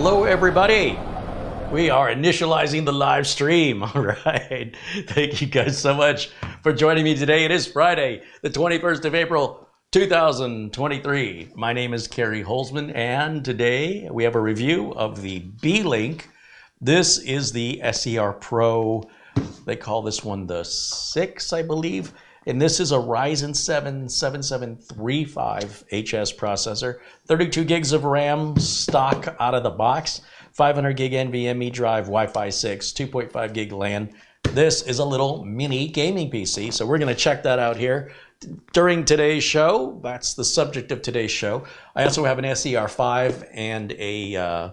Hello, everybody. We are initializing the live stream. All right. Thank you guys so much for joining me today. It is Friday, the 21st of April, 2023. My name is Kerry Holzman, and today we have a review of the Beelink. This is the SER Pro. They call this one the 6, I believe. And this is a Ryzen 7 7735HS processor, 32 gigs of RAM stock out of the box, 500 gig NVMe drive, Wi-Fi 6, 2.5 gig LAN. This is a little mini gaming PC, so we're going to check that out here during today's show. That's the subject of today's show. I also have an SER5 and a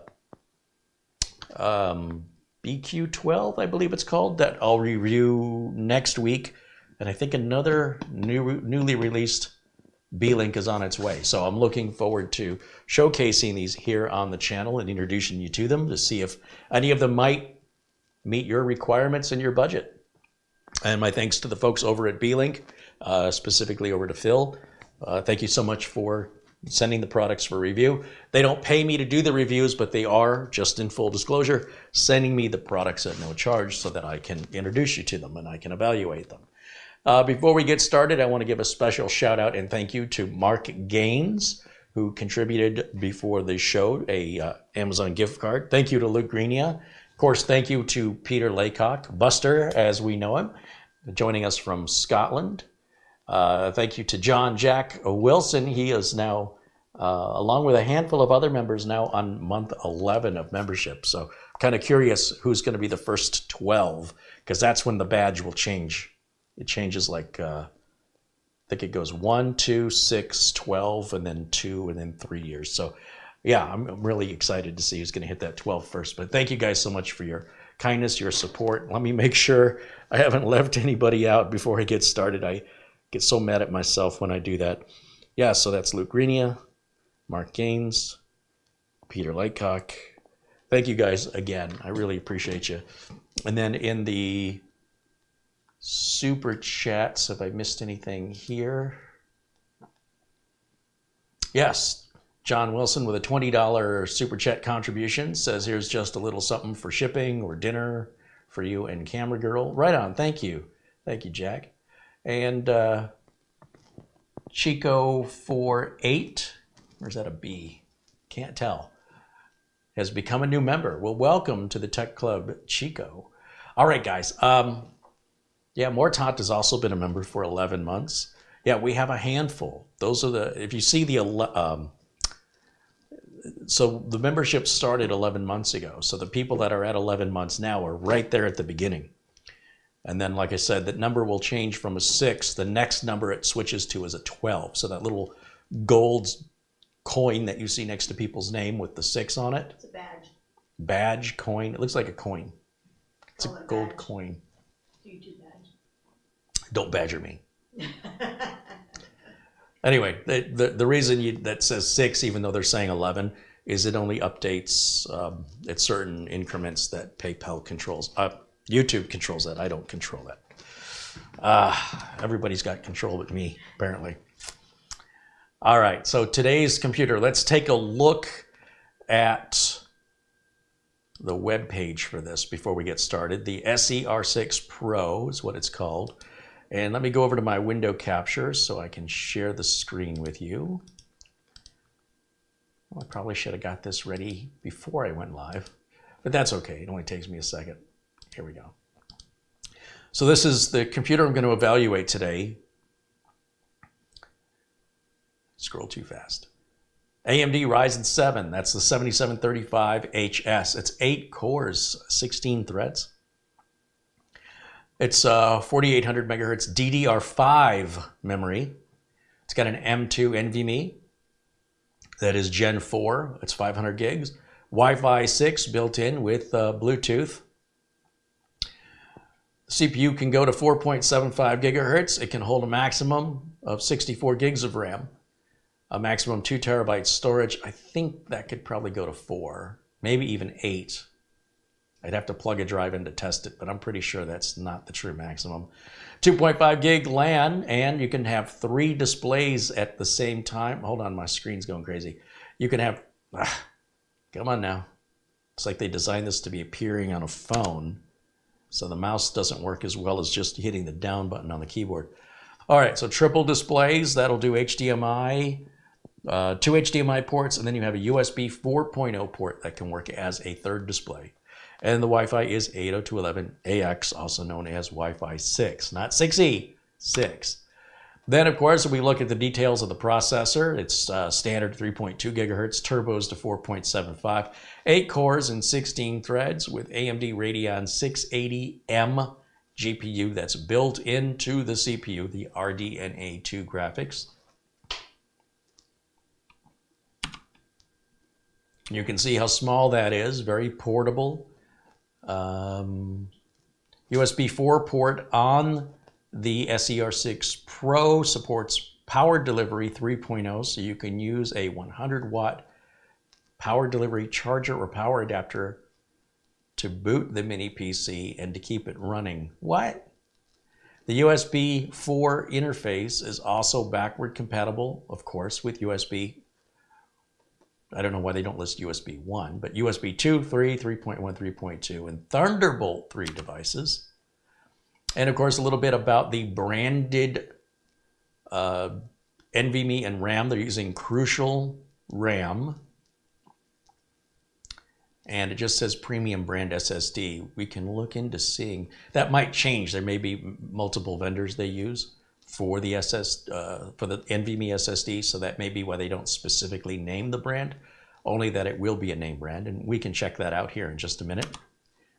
BQ12, I believe it's called, that I'll review next week. And I think another newly released Beelink is on its way. So I'm looking forward to showcasing these here on the channel and introducing you to them to see if any of them might meet your requirements and your budget. And my thanks to the folks over at Beelink, specifically over to Phil. Thank you so much for sending the products for review. They don't pay me to do the reviews, but they are, just in full disclosure, sending me the products at no charge so that I can introduce you to them and I can evaluate them. Before we get started, I want to give a special shout out and thank you to Mark Gaines, who contributed before the show a Amazon gift card. Thank you to Luke Greenia. Of course, thank you to Peter Laycock, Buster as we know him, joining us from Scotland. Thank you to John Jack Wilson. He is now, along with a handful of other members, now on month 11 of membership. So kind of curious who's going to be the first 12, because that's when the badge will change. It changes like, I think it goes 1, 2, 6, 12, and then 2, and then 3 years. So yeah, I'm really excited to see who's going to hit that 12 first. But thank you guys so much for your kindness, your support. Let me make sure I haven't left anybody out before I get started. I get so mad at myself when I do that. Yeah, so that's Luke Greenia, Mark Gaines, Peter Lightcock. Thank you guys again. I really appreciate you. And then in the super chats, have I missed anything here? Yes, John Wilson with a $20 super chat contribution says here's just a little something for shipping or dinner for you and Camera Girl. Right on. Thank you. Thank you, Jack. And Chico48, or is that a B? Can't tell, has become a new member. Well, welcome to the Tech Club, Chico. All right, guys. Yeah, Mortot has also been a member for 11 months. Yeah, we have a handful. Those are the, if you see the, so the membership started 11 months ago. So the people that are at 11 months now are right there at the beginning. And then, like I said, that number will change from a 6. The next number it switches to is a 12. So that little gold coin that you see next to people's name with the 6 on it. It's a badge. Badge, coin. It looks like a coin. It's a gold badge. Coin. YouTube badge. Don't badger me. Anyway, the reason that says 6, even though they're saying 11, is it only updates at certain increments that PayPal controls. YouTube controls that. I don't control that. Everybody's got control but me, apparently. All right, so today's computer, let's take a look at the web page for this before we get started. The SER6 Pro is what it's called. And let me go over to my window capture so I can share the screen with you. Well, I probably should have got this ready before I went live, but that's okay. It only takes me a second. Here we go. So this is the computer I'm going to evaluate today. Scroll too fast. AMD Ryzen 7, that's the 7735HS. It's 8 cores, 16 threads. It's 4800 megahertz DDR5 memory. It's got an M2 NVMe. That is Gen 4. It's 500 gigs. Wi-Fi 6 built in with Bluetooth. The CPU can go to 4.75 gigahertz. It can hold a maximum of 64 gigs of RAM. A maximum 2 terabytes storage. I think that could probably go to 4, maybe even 8. I'd have to plug a drive in to test it, but I'm pretty sure that's not the true maximum. 2.5 gig LAN, and you can have 3 displays at the same time. Hold on, my screen's going crazy. You can have, come on now. It's like they designed this to be appearing on a phone, so the mouse doesn't work as well as just hitting the down button on the keyboard. All right, so triple displays, that'll do HDMI, 2 HDMI ports, and then you have a USB 4.0 port that can work as a third display. And the Wi-Fi is 802.11ax, also known as Wi-Fi 6, not 6E, 6. Then, of course, we look at the details of the processor. It's standard 3.2 gigahertz, turbos to 4.75, 8 cores and 16 threads with AMD Radeon 680M GPU that's built into the CPU, the RDNA 2 graphics. You can see how small that is, very portable. USB 4 port on the SER6 Pro supports power delivery 3.0, so you can use a 100-watt power delivery charger or power adapter to boot the mini PC and to keep it running. What? The USB 4 interface is also backward compatible, of course, with USB. I don't know why they don't list USB 1, but USB 2, 3, 3.1, 3.2, and Thunderbolt 3 devices. And of course, a little bit about the branded NVMe and RAM. They're using Crucial RAM. And it just says premium brand SSD. We can look into seeing, that might change. There may be multiple vendors they use for the for the NVMe SSD, so that may be why they don't specifically name the brand, only that it will be a name brand, and we can check that out here in just a minute.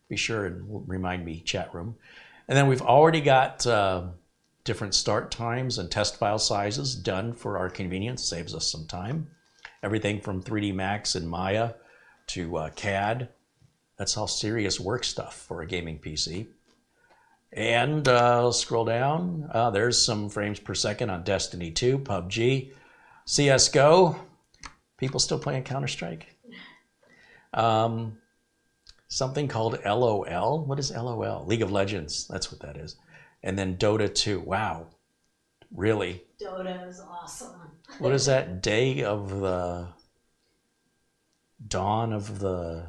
Be sure and remind me, chat room. And then we've already got different start times and test file sizes done for our convenience, saves us some time. Everything from 3D Max and Maya to CAD. That's all serious work stuff for a gaming PC. And scroll down. There's some frames per second on Destiny 2, PUBG, CSGO. People still playing Counter-Strike? Something called LOL. What is LOL? League of Legends. That's what that is. And then Dota 2. Wow. Really? Dota is awesome. What is that? Day of the... Dawn of the...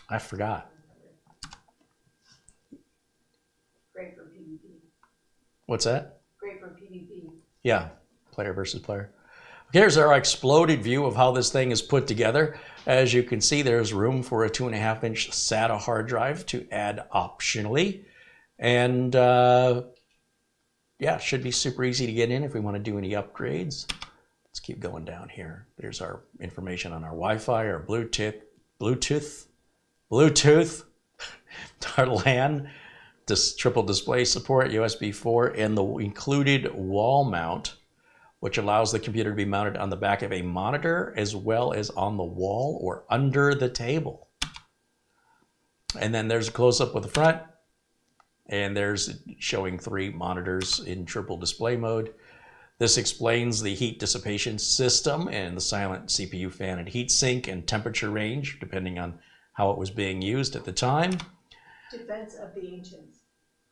I forgot. Great for PvP. What's that? Great for PvP. Yeah. Player versus player. Here's our exploded view of how this thing is put together. As you can see, there's room for a 2.5-inch SATA hard drive to add optionally. And yeah, should be super easy to get in if we want to do any upgrades. Let's keep going down here. There's our information on our Wi-Fi, our Bluetooth, our LAN, this triple display support, USB 4, and the included wall mount, which allows the computer to be mounted on the back of a monitor as well as on the wall or under the table. And then there's a close-up with the front, and there's showing 3 monitors in triple display mode. This explains the heat dissipation system and the silent CPU fan and heat sink and temperature range, depending on how it was being used at the time. Defense of the Ancients.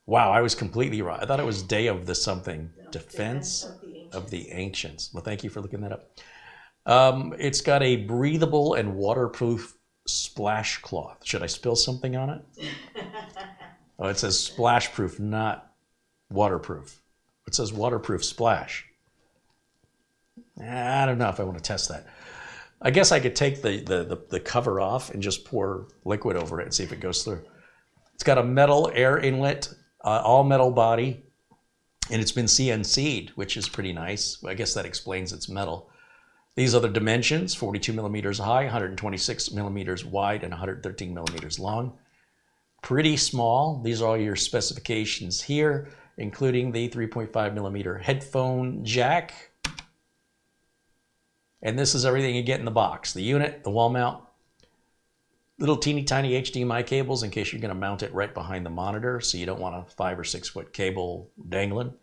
Wow, I was completely wrong. I thought it was Day of the something. No, Defense of the Ancients. Well, thank you for looking that up. It's got a breathable and waterproof splash cloth. Should I spill something on it? Oh, it says splash proof, not waterproof. It says waterproof splash. I don't know if I want to test that. I guess I could take the cover off and just pour liquid over it and see if it goes through. It's got a metal air inlet, all metal body, and it's been CNC'd, which is pretty nice. I guess that explains its metal. These are the dimensions: 42 millimeters high, 126 millimeters wide, and 113 millimeters long. Pretty small. These are all your specifications here, including the 3.5 millimeter headphone jack. And this is everything you get in the box: the unit, the wall mount, little teeny tiny HDMI cables in case you're going to mount it right behind the monitor, so you don't want a 5 or 6 foot cable dangling.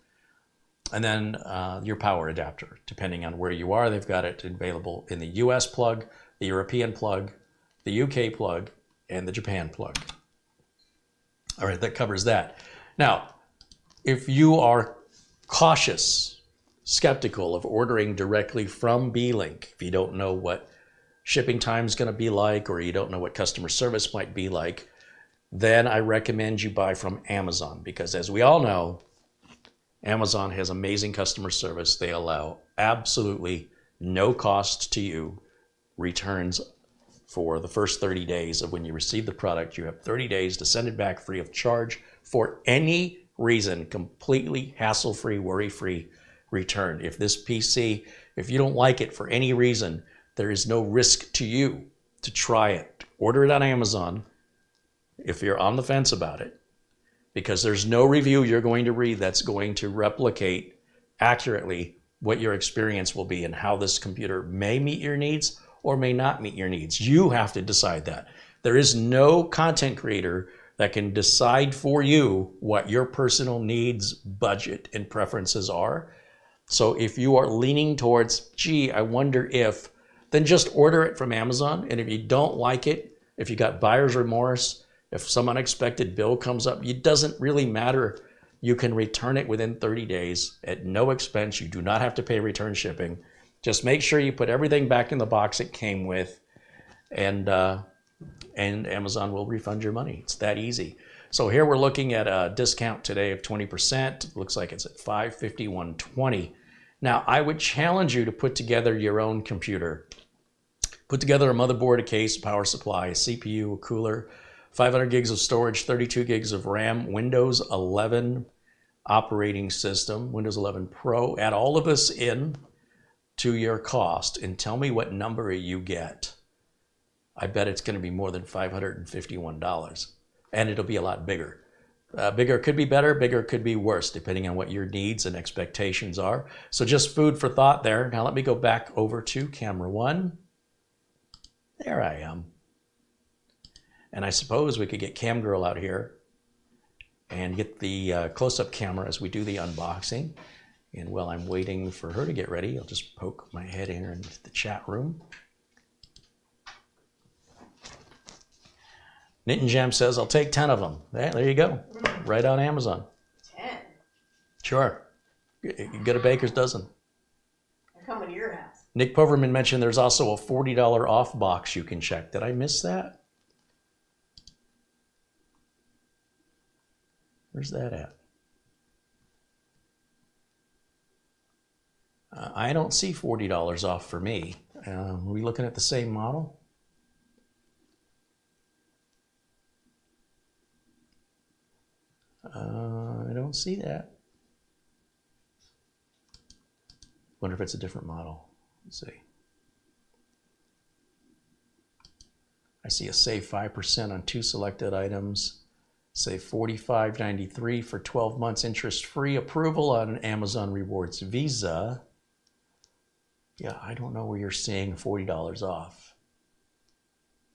And then your power adapter, depending on where you are. They've got it available in the US plug, the European plug, the UK plug, and the Japan plug. All right, that covers that. Now, if you are cautious, skeptical of ordering directly from Beelink, if you don't know what shipping time is going to be like, or you don't know what customer service might be like, then I recommend you buy from Amazon, because as we all know, Amazon has amazing customer service. They allow absolutely no cost to you returns for the first 30 days of when you receive the product. You have 30 days to send it back free of charge for any reason, completely hassle-free, worry-free return. If this PC, if you don't like it for any reason, there is no risk to you to try it. Order it on Amazon if you're on the fence about it, because there's no review you're going to read that's going to replicate accurately what your experience will be and how this computer may meet your needs or may not meet your needs. You have to decide that. There is no content creator that can decide for you what your personal needs, budget, and preferences are. So if you are leaning towards, gee, I wonder if, then just order it from Amazon. And if you don't like it, if you got buyer's remorse, if some unexpected bill comes up, it doesn't really matter. You can return it within 30 days at no expense. You do not have to pay return shipping. Just make sure you put everything back in the box it came with, and Amazon will refund your money. It's that easy. So here we're looking at a discount today of 20%. Looks like it's at $551.20. Now, I would challenge you to put together your own computer. Put together a motherboard, a case, a power supply, a CPU, a cooler, 500 gigs of storage, 32 gigs of RAM, Windows 11 operating system, Windows 11 Pro. Add all of this in to your cost and tell me what number you get. I bet it's going to be more than $551, and it'll be a lot bigger. Bigger could be better, bigger could be worse, depending on what your needs and expectations are. So just food for thought there. Now let me go back over to camera one. There I am. And I suppose we could get Cam Girl out here and get the close-up camera as we do the unboxing. And while I'm waiting for her to get ready, I'll just poke my head in into the chat room. Knit and Gem says, I'll take 10 of them. There you go. Right on Amazon. 10? Sure. You get a baker's dozen. I come to your house. Nick Poverman mentioned there's also a $40 off box you can check. Did I miss that? Where's that at? I don't see $40 off for me. Are we looking at the same model? I don't see that. Wonder if it's a different model. Let's see. I see a save 5% on 2 selected items. Save $45.93 for 12 months interest-free approval on an Amazon Rewards Visa. Yeah, I don't know where you're seeing $40 off.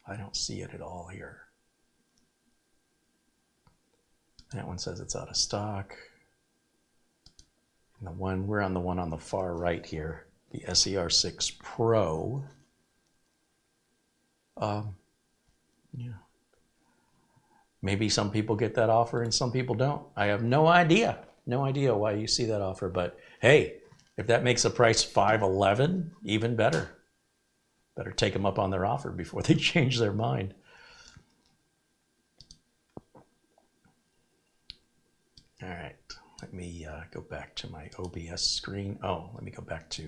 I don't see it at all here. That one says it's out of stock. And we're on the one on the far right here, the SER6 Pro. Yeah. Maybe some people get that offer and some people don't. I have no idea. No idea why you see that offer, but hey, if that makes the price $511, even better. Better take them up on their offer before they change their mind. All right, let me go back to my OBS screen. Oh, let me go back to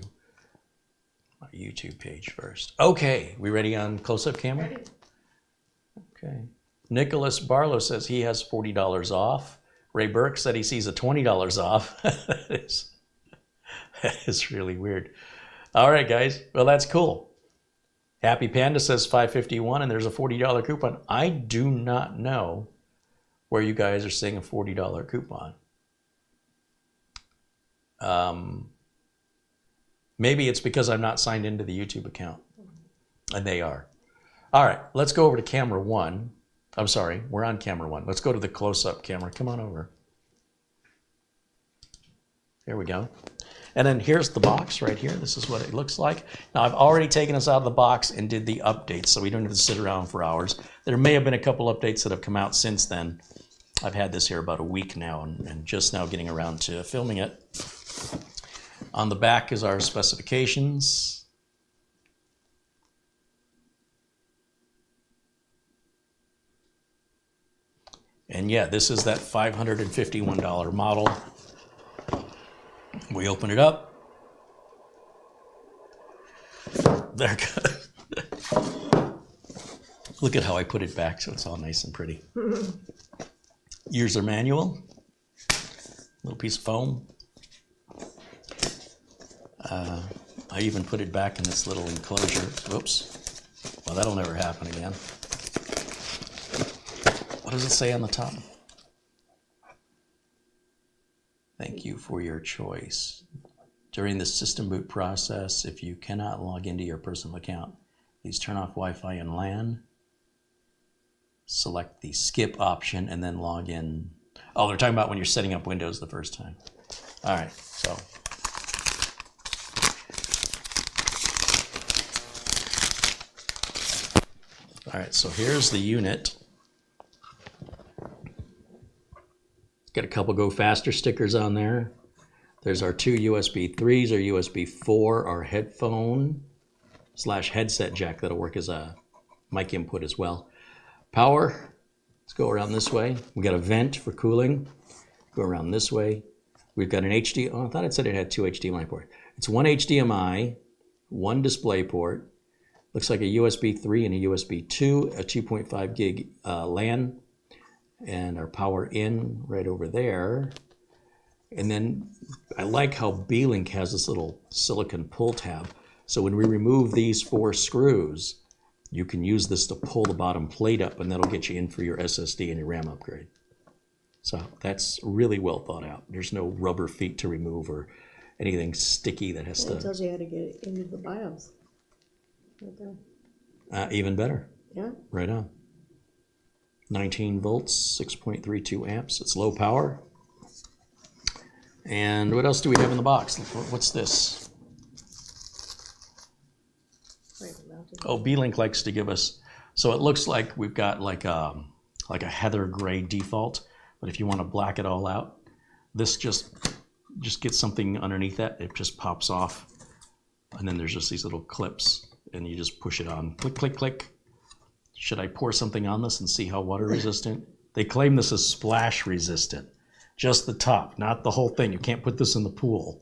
my YouTube page first. Okay, we ready on close-up camera? Ready. Okay. Nicholas Barlow says he has $40 off. Ray Burke said he sees a $20 off. that is really weird. All right, guys. Well, that's cool. Happy Panda says $551, and there's a $40 coupon. I do not know where you guys are seeing a $40 coupon. Maybe it's because I'm not signed into the YouTube account, and they are. All right, let's go over to camera one. I'm sorry, we're on camera one. Let's go to the close-up camera. Come on over. Here we go. And then here's the box right here. This is what it looks like. Now, I've already taken us out of the box and did the updates, so we don't have to sit around for hours. There may have been a couple updates that have come out since then. I've had this here about a week now and just now getting around to filming it. On the back is our specifications. And yeah, this is that $551 model. We open it up. There it goes. Look at how I put it back so it's all nice and pretty. User manual. Little piece of foam. I even put it back in this little enclosure. Whoops. Well, that'll never happen again. What does it say on the top? Thank you for your choice. During the system boot process, if you cannot log into your personal account, please turn off Wi-Fi and LAN. Select the skip option and then log in. Oh, they're talking about when you're setting up Windows the first time. All right, so. All right, so here's the unit. Got a couple go faster stickers on there. There's our two USB 3s, our USB 4, our headphone / headset jack that'll work as a mic input as well. Power, let's go around this way. We got a vent for cooling. Go around this way. We've got an HDMI, oh, I thought it said it had two HDMI ports. It's one HDMI, one display port. Looks like a USB 3 and a USB 2, a 2.5 gig LAN, and our power in right over there. And then I like how Beelink has this little silicon pull tab. So when we remove these 4 screws, you can use this to pull the bottom plate up, and that'll get you in for your SSD and your RAM upgrade. So that's really well thought out. There's no rubber feet to remove or anything sticky that has to... It tells you how to get it into the BIOS. Right there. Even better. Yeah. Right on. 19 volts, 6.32 amps. It's low power. And what else do we have in the box? What's this? Oh, Beelink likes to give us, so it looks like we've got like a heather gray default, but if you want to black it all out, this just gets something underneath that. It just pops off, and then there's just these little clips, and you just push it on. Click, click, click. Should I pour something on this and see how water resistant? They claim this is splash resistant. Just the top, not the whole thing. You can't put this in the pool.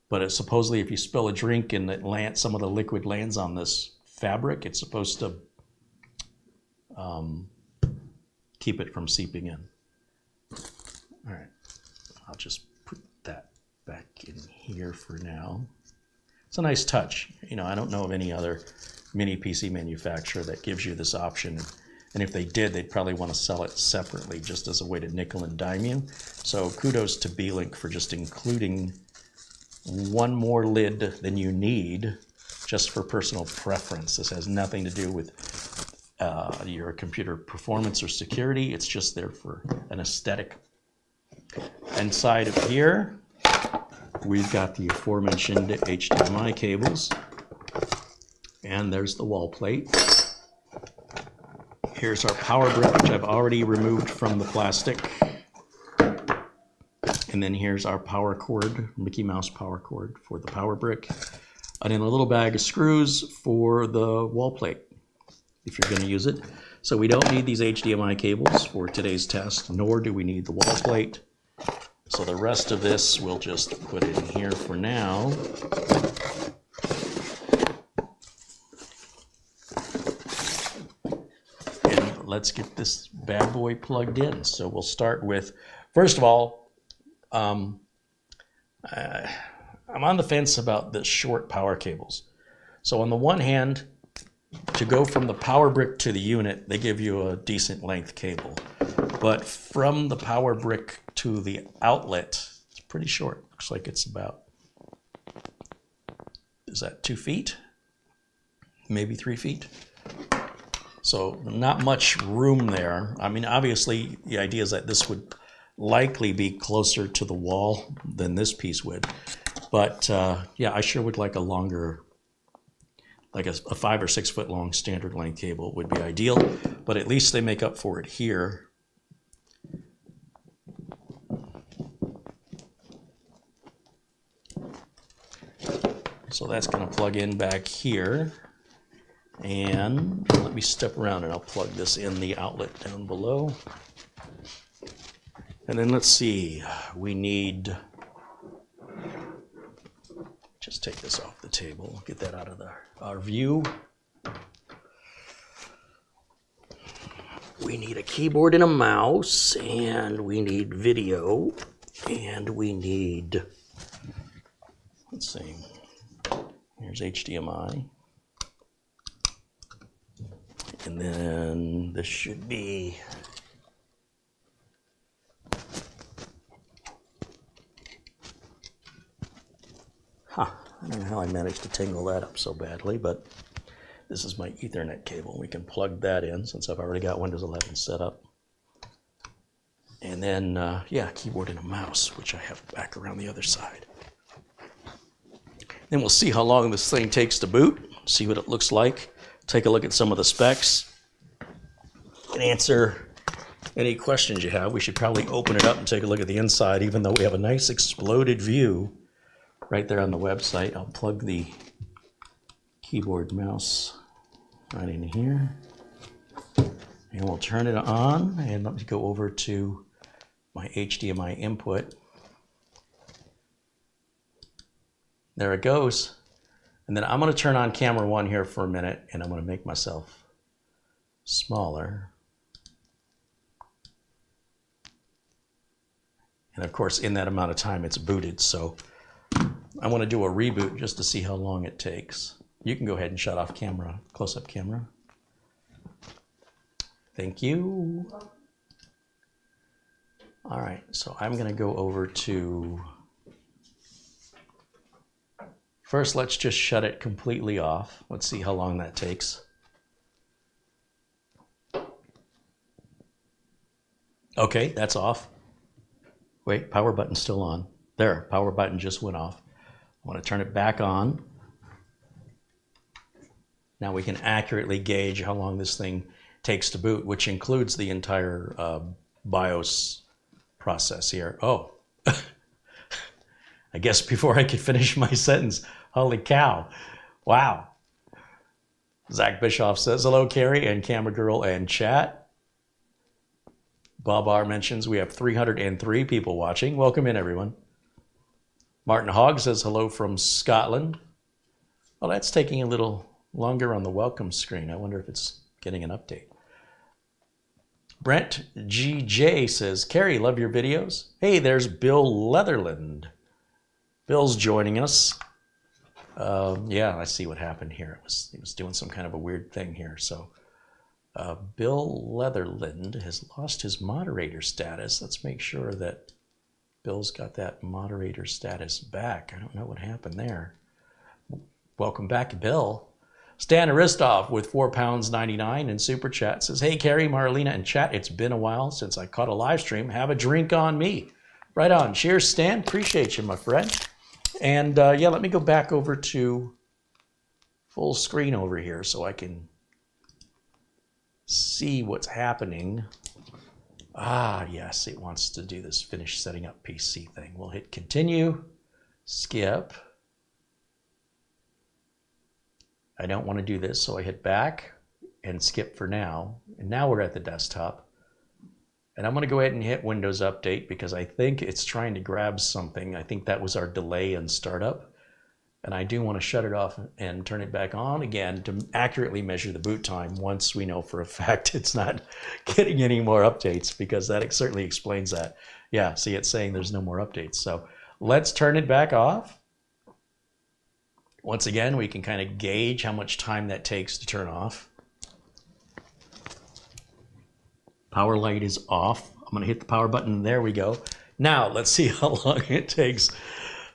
But it's supposedly if you spill a drink and some of the liquid lands on this fabric, it's supposed to keep it from seeping in. All right, I'll just put that back in here for now. It's a nice touch. You know, I don't know of any other mini PC manufacturer that gives you this option. And if they did, they'd probably want to sell it separately just as a way to nickel and dime you. So kudos to Beelink for just including one more lid than you need just for personal preference. This has nothing to do with your computer performance or security. It's just there for an aesthetic. Inside of here, we've got the aforementioned HDMI cables. And there's the wall plate. Here's our power brick, which I've already removed from the plastic. And then here's our power cord, Mickey Mouse power cord for the power brick. And then a little bag of screws for the wall plate, if you're going to use it. So we don't need these HDMI cables for today's test, nor do we need the wall plate. So the rest of this we'll just put in here for now. Let's get this bad boy plugged in. So we'll start with, first of all, I'm on the fence about the short power cables. So on the one hand, to go from the power brick to the unit, they give you a decent length cable. But from the power brick to the outlet, it's pretty short. Looks like it's about, is that 2 feet? Maybe 3 feet? So not much room there. I mean, obviously, the idea is that this would likely be closer to the wall than this piece would. But yeah, I sure would like a longer, like a 5 or 6 foot long standard length cable would be ideal. But at least they make up for it here. So that's going to plug in back here. And let me step around and I'll plug this in the outlet down below. And then let's see, we need, just take this off the table, get that out of our view. We need a keyboard and a mouse, and we need video, and we need, let's see, here's HDMI. And then this should be, I don't know how I managed to tangle that up so badly, but this is my Ethernet cable. We can plug that in since I've already got Windows 11 set up. And then, yeah, keyboard and a mouse, which I have back around the other side. Then we'll see how long this thing takes to boot, see what it looks like, take a look at some of the specs, and answer any questions you have. We should probably open it up and take a look at the inside, even though we have a nice exploded view right there on the website. I'll plug the keyboard mouse right in here, and we'll turn it on, and let me go over to my HDMI input. There it goes. And then I'm going to turn on camera 1 here for a minute, and I'm going to make myself smaller. And of course, in that amount of time, it's booted, so I want to do a reboot just to see how long it takes. You can go ahead and shut off camera, close-up camera. Thank you. All right, so I'm going to go over to, first let's just shut it completely off. Let's see how long that takes. Okay, that's off. Wait, power button's still on. There, power button just went off. I want to turn it back on. Now we can accurately gauge how long this thing takes to boot, which includes the entire BIOS process here. Oh, I guess before I could finish my sentence, holy cow, wow. Zach Bischoff says, hello, Carrie and Camera Girl and chat. Bob R mentions we have 303 people watching. Welcome in, everyone. Martin Hogg says hello from Scotland. Well, that's taking a little longer on the welcome screen. I wonder if it's getting an update. Brent GJ says, Carrie, love your videos. Hey, there's Bill Leatherland. Bill's joining us. Yeah, I see what happened here. He was doing some kind of a weird thing here. So Bill Leatherland has lost his moderator status. Let's make sure that Bill's got that moderator status back. I don't know what happened there. Welcome back, Bill. Stan Aristov with £4.99 in Super Chat says, hey, Carrie, Marlena, and chat, it's been a while since I caught a live stream. Have a drink on me. Right on. Cheers, Stan. Appreciate you, my friend. And yeah, let me go back over to full screen over here so I can see what's happening. Ah, yes, it wants to do this finish setting up PC thing. We'll hit continue, skip. I don't want to do this, so I hit back and skip for now. And now we're at the desktop. And I'm going to go ahead and hit Windows Update because I think it's trying to grab something. I think that was our delay in startup. And I do want to shut it off and turn it back on again to accurately measure the boot time once we know for a fact it's not getting any more updates, because that certainly explains that. Yeah, see, it's saying there's no more updates. So let's turn it back off. Once again, we can kind of gauge how much time that takes to turn off. Power light is off. I'm going to hit the power button. There we go. Now, let's see how long it takes.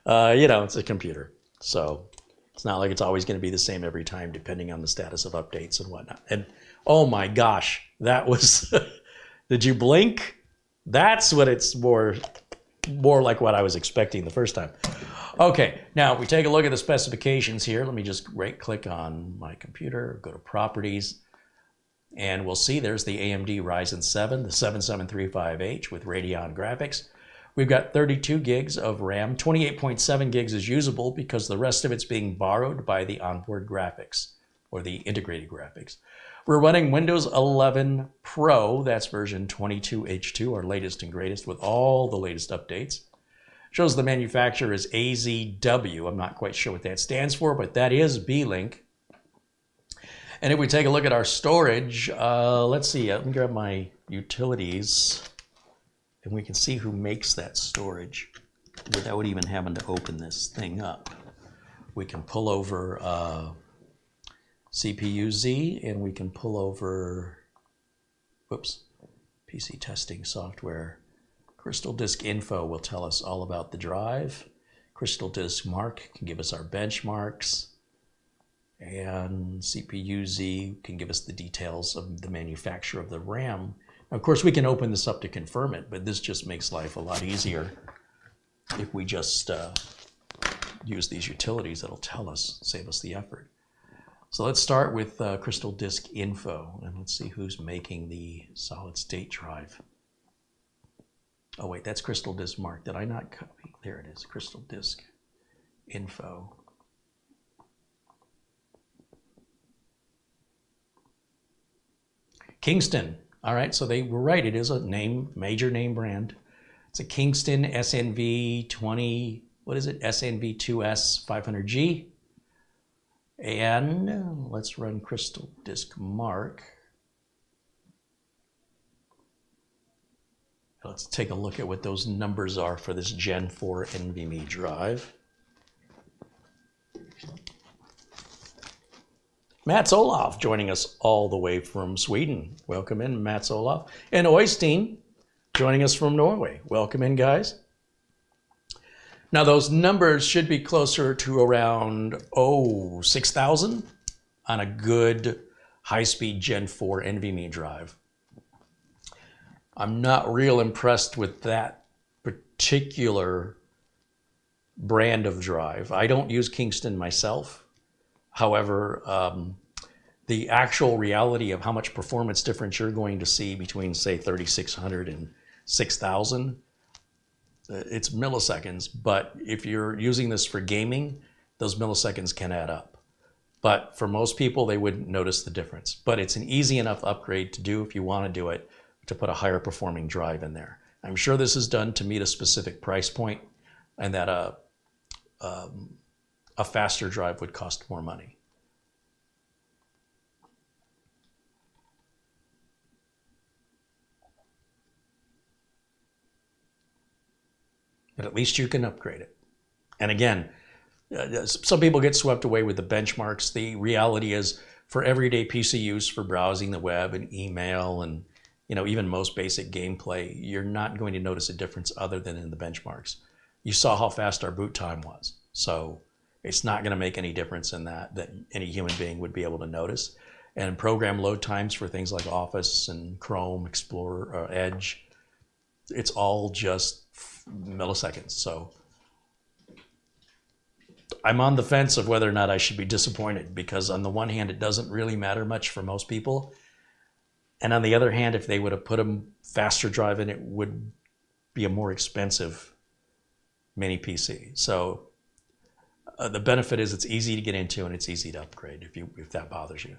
You know, it's a computer. So it's not like it's always going to be the same every time, depending on the status of updates and whatnot. And oh my gosh, that was, did you blink? That's what it's more like what I was expecting the first time. Okay, now if we take a look at the specifications here, let me just right click on my computer, go to properties, and we'll see there's the AMD Ryzen 7, the 7735H with Radeon graphics. We've got 32 gigs of RAM, 28.7 gigs is usable because the rest of it's being borrowed by the onboard graphics or the integrated graphics. We're running Windows 11 Pro. That's version 22H2, our latest and greatest with all the latest updates. Shows the manufacturer is AZW. I'm not quite sure what that stands for, but that is Beelink. And if we take a look at our storage, let's see, let me grab my utilities, and we can see who makes that storage without even having to open this thing up. We can pull over CPU-Z, and we can pull over, whoops, PC testing software. Crystal Disk Info will tell us all about the drive. Crystal Disk Mark can give us our benchmarks. And CPU-Z can give us the details of the manufacturer of the RAM. Now, of course, we can open this up to confirm it, but this just makes life a lot easier if we just use these utilities that'll tell us, save us the effort. So let's start with Crystal Disk Info, and let's see who's making the solid state drive. Oh wait, that's Crystal Disk Mark. Did I not copy? There it is, Crystal Disk Info. Kingston. All right, so they were right. It is a major name brand. It's a Kingston SNV 20, what is it? SNV2S 500G. And let's run Crystal Disk Mark. Let's take a look at what those numbers are for this Gen 4 NVMe drive. Mats Olof joining us all the way from Sweden. Welcome in, Mats Olof. And Oystein joining us from Norway. Welcome in, guys. Now, those numbers should be closer to around, 6,000 on a good high-speed Gen 4 NVMe drive. I'm not real impressed with that particular brand of drive. I don't use Kingston myself. However, the actual reality of how much performance difference you're going to see between, say, 3600 and 6000, it's milliseconds. But if you're using this for gaming, those milliseconds can add up. But for most people, they wouldn't notice the difference. But it's an easy enough upgrade to do if you want to do it, to put a higher performing drive in there. I'm sure this is done to meet a specific price point, and that a faster drive would cost more money. But at least you can upgrade it. And again, some people get swept away with the benchmarks. The reality is, for everyday PC use, for browsing the web and email and even most basic gameplay, you're not going to notice a difference other than in the benchmarks. You saw how fast our boot time was. So it's not going to make any difference in that any human being would be able to notice. And program load times for things like Office and Chrome, Explorer, Edge, it's all just milliseconds. So I'm on the fence of whether or not I should be disappointed, because on the one hand, it doesn't really matter much for most people. And on the other hand, if they would have put a faster drive in, it would be a more expensive mini PC. So the benefit is it's easy to get into and it's easy to upgrade if that bothers you.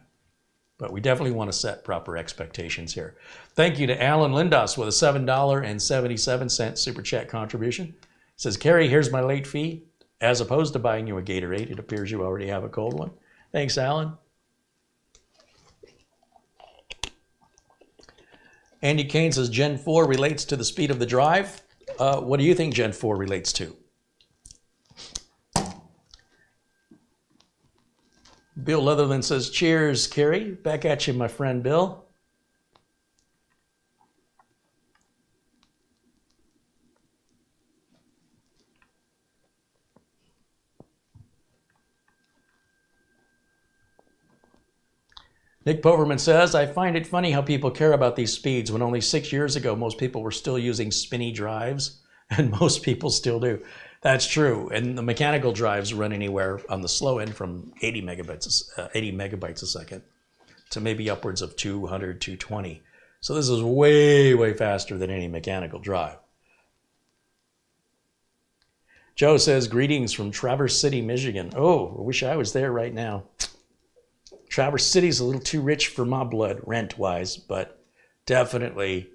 But we definitely want to set proper expectations here. Thank you to Alan Lindos with a $7.77 Super Chat contribution. He says, Kerry, here's my late fee. As opposed to buying you a Gatorade, it appears you already have a cold one. Thanks, Alan. Andy Kane says Gen 4 relates to the speed of the drive. What do you think Gen 4 relates to? Bill Leatherland says, cheers, Kerry. Back at you, my friend Bill. Nick Poverman says, I find it funny how people care about these speeds when only 6 years ago, most people were still using spinny drives, and most people still do. That's true. And the mechanical drives run anywhere on the slow end from 80 megabytes a second to maybe upwards of 200, 220. So this is way, way faster than any mechanical drive. Joe says, greetings from Traverse City, Michigan. Oh, I wish I was there right now. Traverse City's a little too rich for my blood rent-wise, but definitely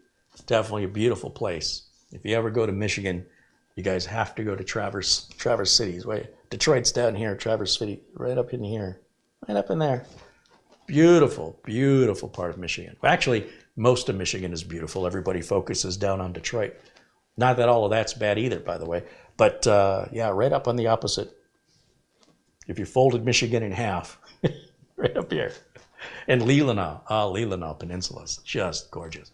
a beautiful place. If you ever go to Michigan, you guys have to go to Traverse City. Wait, Detroit's down here, Traverse City, right up in here, right up in there. Beautiful, beautiful part of Michigan. Actually, most of Michigan is beautiful. Everybody focuses down on Detroit. Not that all of that's bad either, by the way. But yeah, right up on the opposite. If you folded Michigan in half, right up here. And Leelanau. Oh, Leelanau Peninsula is just gorgeous.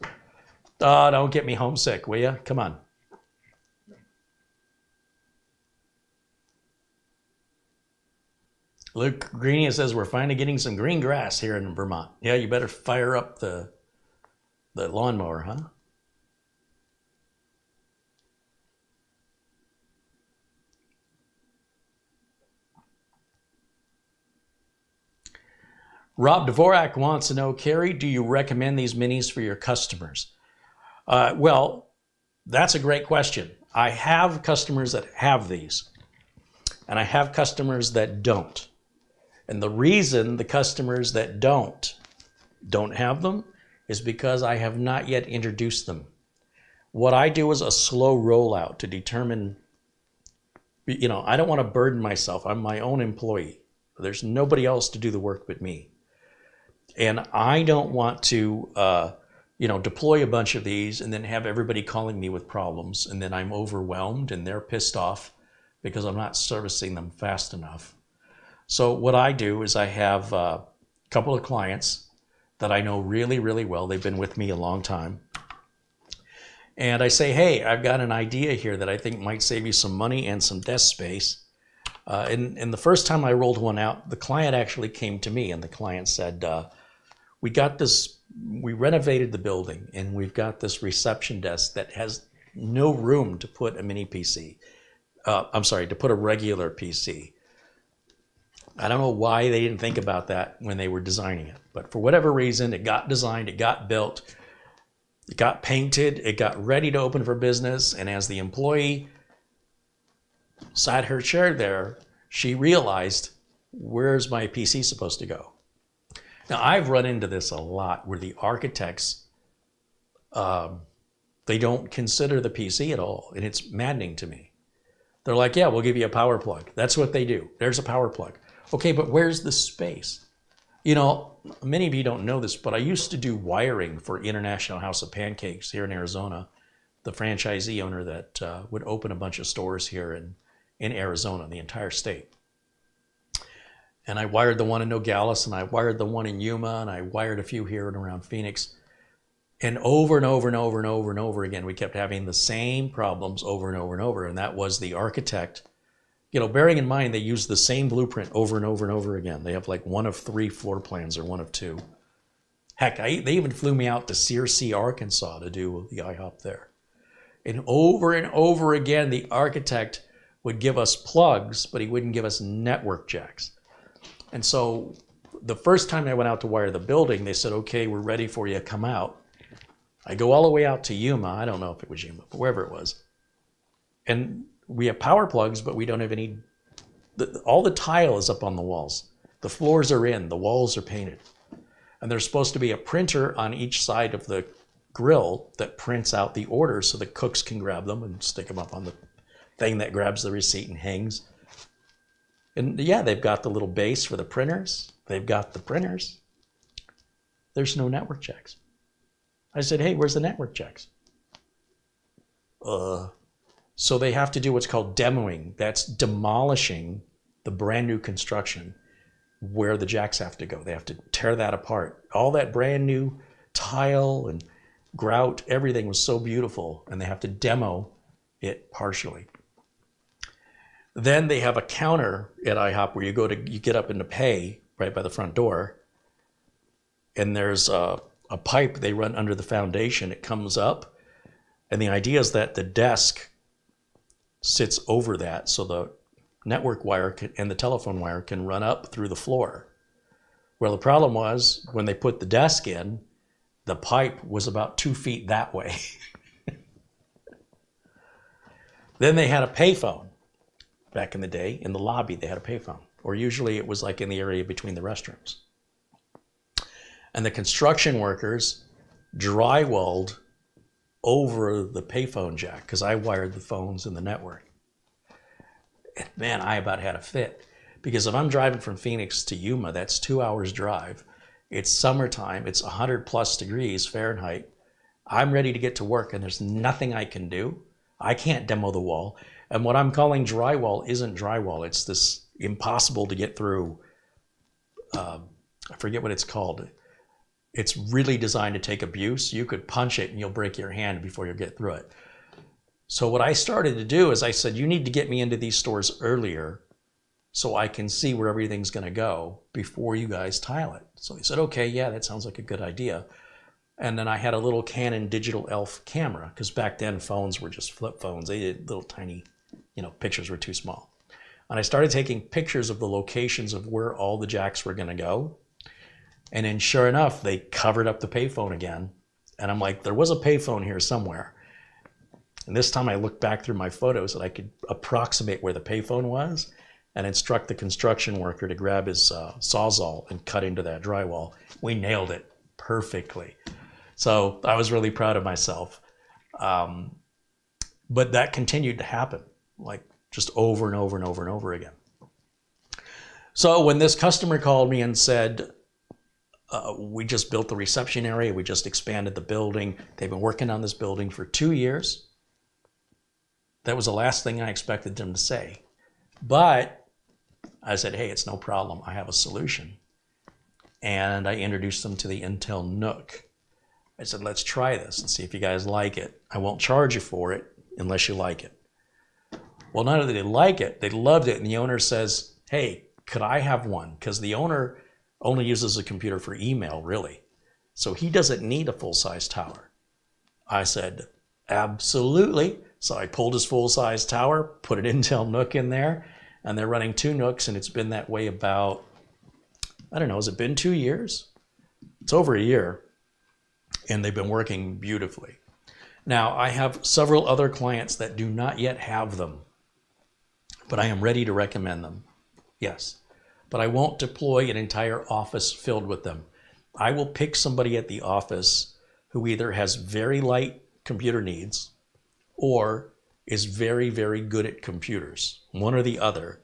Oh, don't get me homesick, will you? Come on. Luke Greenia says we're finally getting some green grass here in Vermont. Yeah, you better fire up the lawnmower, huh? Rob Dvorak wants to know, Carrie, do you recommend these minis for your customers? Well, that's a great question. I have customers that have these, and I have customers that don't. And the reason the customers that don't have them is because I have not yet introduced them. What I do is a slow rollout to determine, I don't want to burden myself. I'm my own employee. There's nobody else to do the work but me. And I don't want to, deploy a bunch of these and then have everybody calling me with problems. And then I'm overwhelmed and they're pissed off because I'm not servicing them fast enough. So what I do is I have a couple of clients that I know really, really well. They've been with me a long time. And I say, hey, I've got an idea here that I think might save you some money and some desk space. And the first time I rolled one out, the client actually came to me and the client said, we renovated the building and we've got this reception desk that has no room to put a mini PC. To put a regular PC. I don't know why they didn't think about that when they were designing it, but for whatever reason, it got designed, it got built, it got painted, it got ready to open for business, and as the employee sat her chair there, she realized, where's my PC supposed to go? Now, I've run into this a lot where the architects, they don't consider the PC at all, and it's maddening to me. They're like, yeah, we'll give you a power plug. That's what they do. There's a power plug. Okay, but where's the space? Many of you don't know this, but I used to do wiring for International House of Pancakes here in Arizona, the franchisee owner that would open a bunch of stores here in Arizona, the entire state. And I wired the one in Nogales, and I wired the one in Yuma, and I wired a few here and around Phoenix. And over and over and over and over and over again, we kept having the same problems over and over and over. And that was the architect, bearing in mind they use the same blueprint over and over and over again. They have like one of 3 floor plans or one of 2. Heck, they even flew me out to Searcy, Arkansas to do the IHOP there. And over again, the architect would give us plugs, but he wouldn't give us network jacks. And so the first time I went out to wire the building, they said, okay, we're ready for you, come out. I go all the way out to Yuma. I don't know if it was Yuma, but wherever it was. And we have power plugs, but we don't have any, all the tile is up on the walls. The floors are in, the walls are painted. And there's supposed to be a printer on each side of the grill that prints out the orders so the cooks can grab them and stick them up on the thing that grabs the receipt and hangs. And yeah, they've got the little base for the printers. They've got the printers. There's no network checks. I said, hey, where's the network checks? So they have to do what's called demoing. That's demolishing the brand new construction where the jacks have to go. They have to tear that apart. All that brand new tile and grout, everything was so beautiful, and they have to demo it partially. Then they have a counter at IHOP where you get up into pay right by the front door, and there's a pipe they run under the foundation. It comes up, and the idea is that the desk sits over that, so the network wire and the telephone wire can run up through the floor. Well, the problem was when they put the desk in, the pipe was about 2 feet that way. Then they had a payphone. Back in the day, in the lobby, they had a payphone, or usually it was like in the area between the restrooms. And the construction workers drywalled over the payphone jack because I wired the phones in the network. And man, I about had a fit. Because if I'm driving from Phoenix to Yuma, that's 2 hours drive. It's summertime, it's 100+ degrees Fahrenheit. I'm ready to get to work and there's nothing I can do. I can't demo the wall. And what I'm calling drywall isn't drywall. It's this impossible to get through, I forget what it's called. It's really designed to take abuse. You could punch it and you'll break your hand before you get through it. So what I started to do is I said, you need to get me into these stores earlier so I can see where everything's going to go before you guys tile it. So he said, okay, yeah, that sounds like a good idea. And then I had a little Canon digital ELPH camera, because back then phones were just flip phones. They did little tiny, pictures were too small. And I started taking pictures of the locations of where all the jacks were going to go. And then sure enough, they covered up the payphone again. And I'm like, there was a payphone here somewhere. And this time I looked back through my photos and I could approximate where the payphone was and instruct the construction worker to grab his Sawzall and cut into that drywall. We nailed it perfectly. So I was really proud of myself. But that continued to happen, like just over and over and over and over again. So when this customer called me and said, we just built the reception area, we just expanded the building, they've been working on this building for 2 years, that was the last thing I expected them to say. But I said, hey, it's no problem. I have a solution. And I introduced them to the Intel NUC. I said, let's try this and see if you guys like it. I won't charge you for it unless you like it. Well, not only did they like it, they loved it. And the owner says, hey, could I have one? Because the owner only uses a computer for email, really. So he doesn't need a full-size tower. I said, absolutely. So I pulled his full-size tower, put an Intel NUC in there, and they're running 2 NUCs, and it's been that way about, I don't know, has it been 2 years? It's over a year, and they've been working beautifully. Now, I have several other clients that do not yet have them, but I am ready to recommend them, yes. But I won't deploy an entire office filled with them. I will pick somebody at the office who either has very light computer needs or is very, very good at computers, one or the other,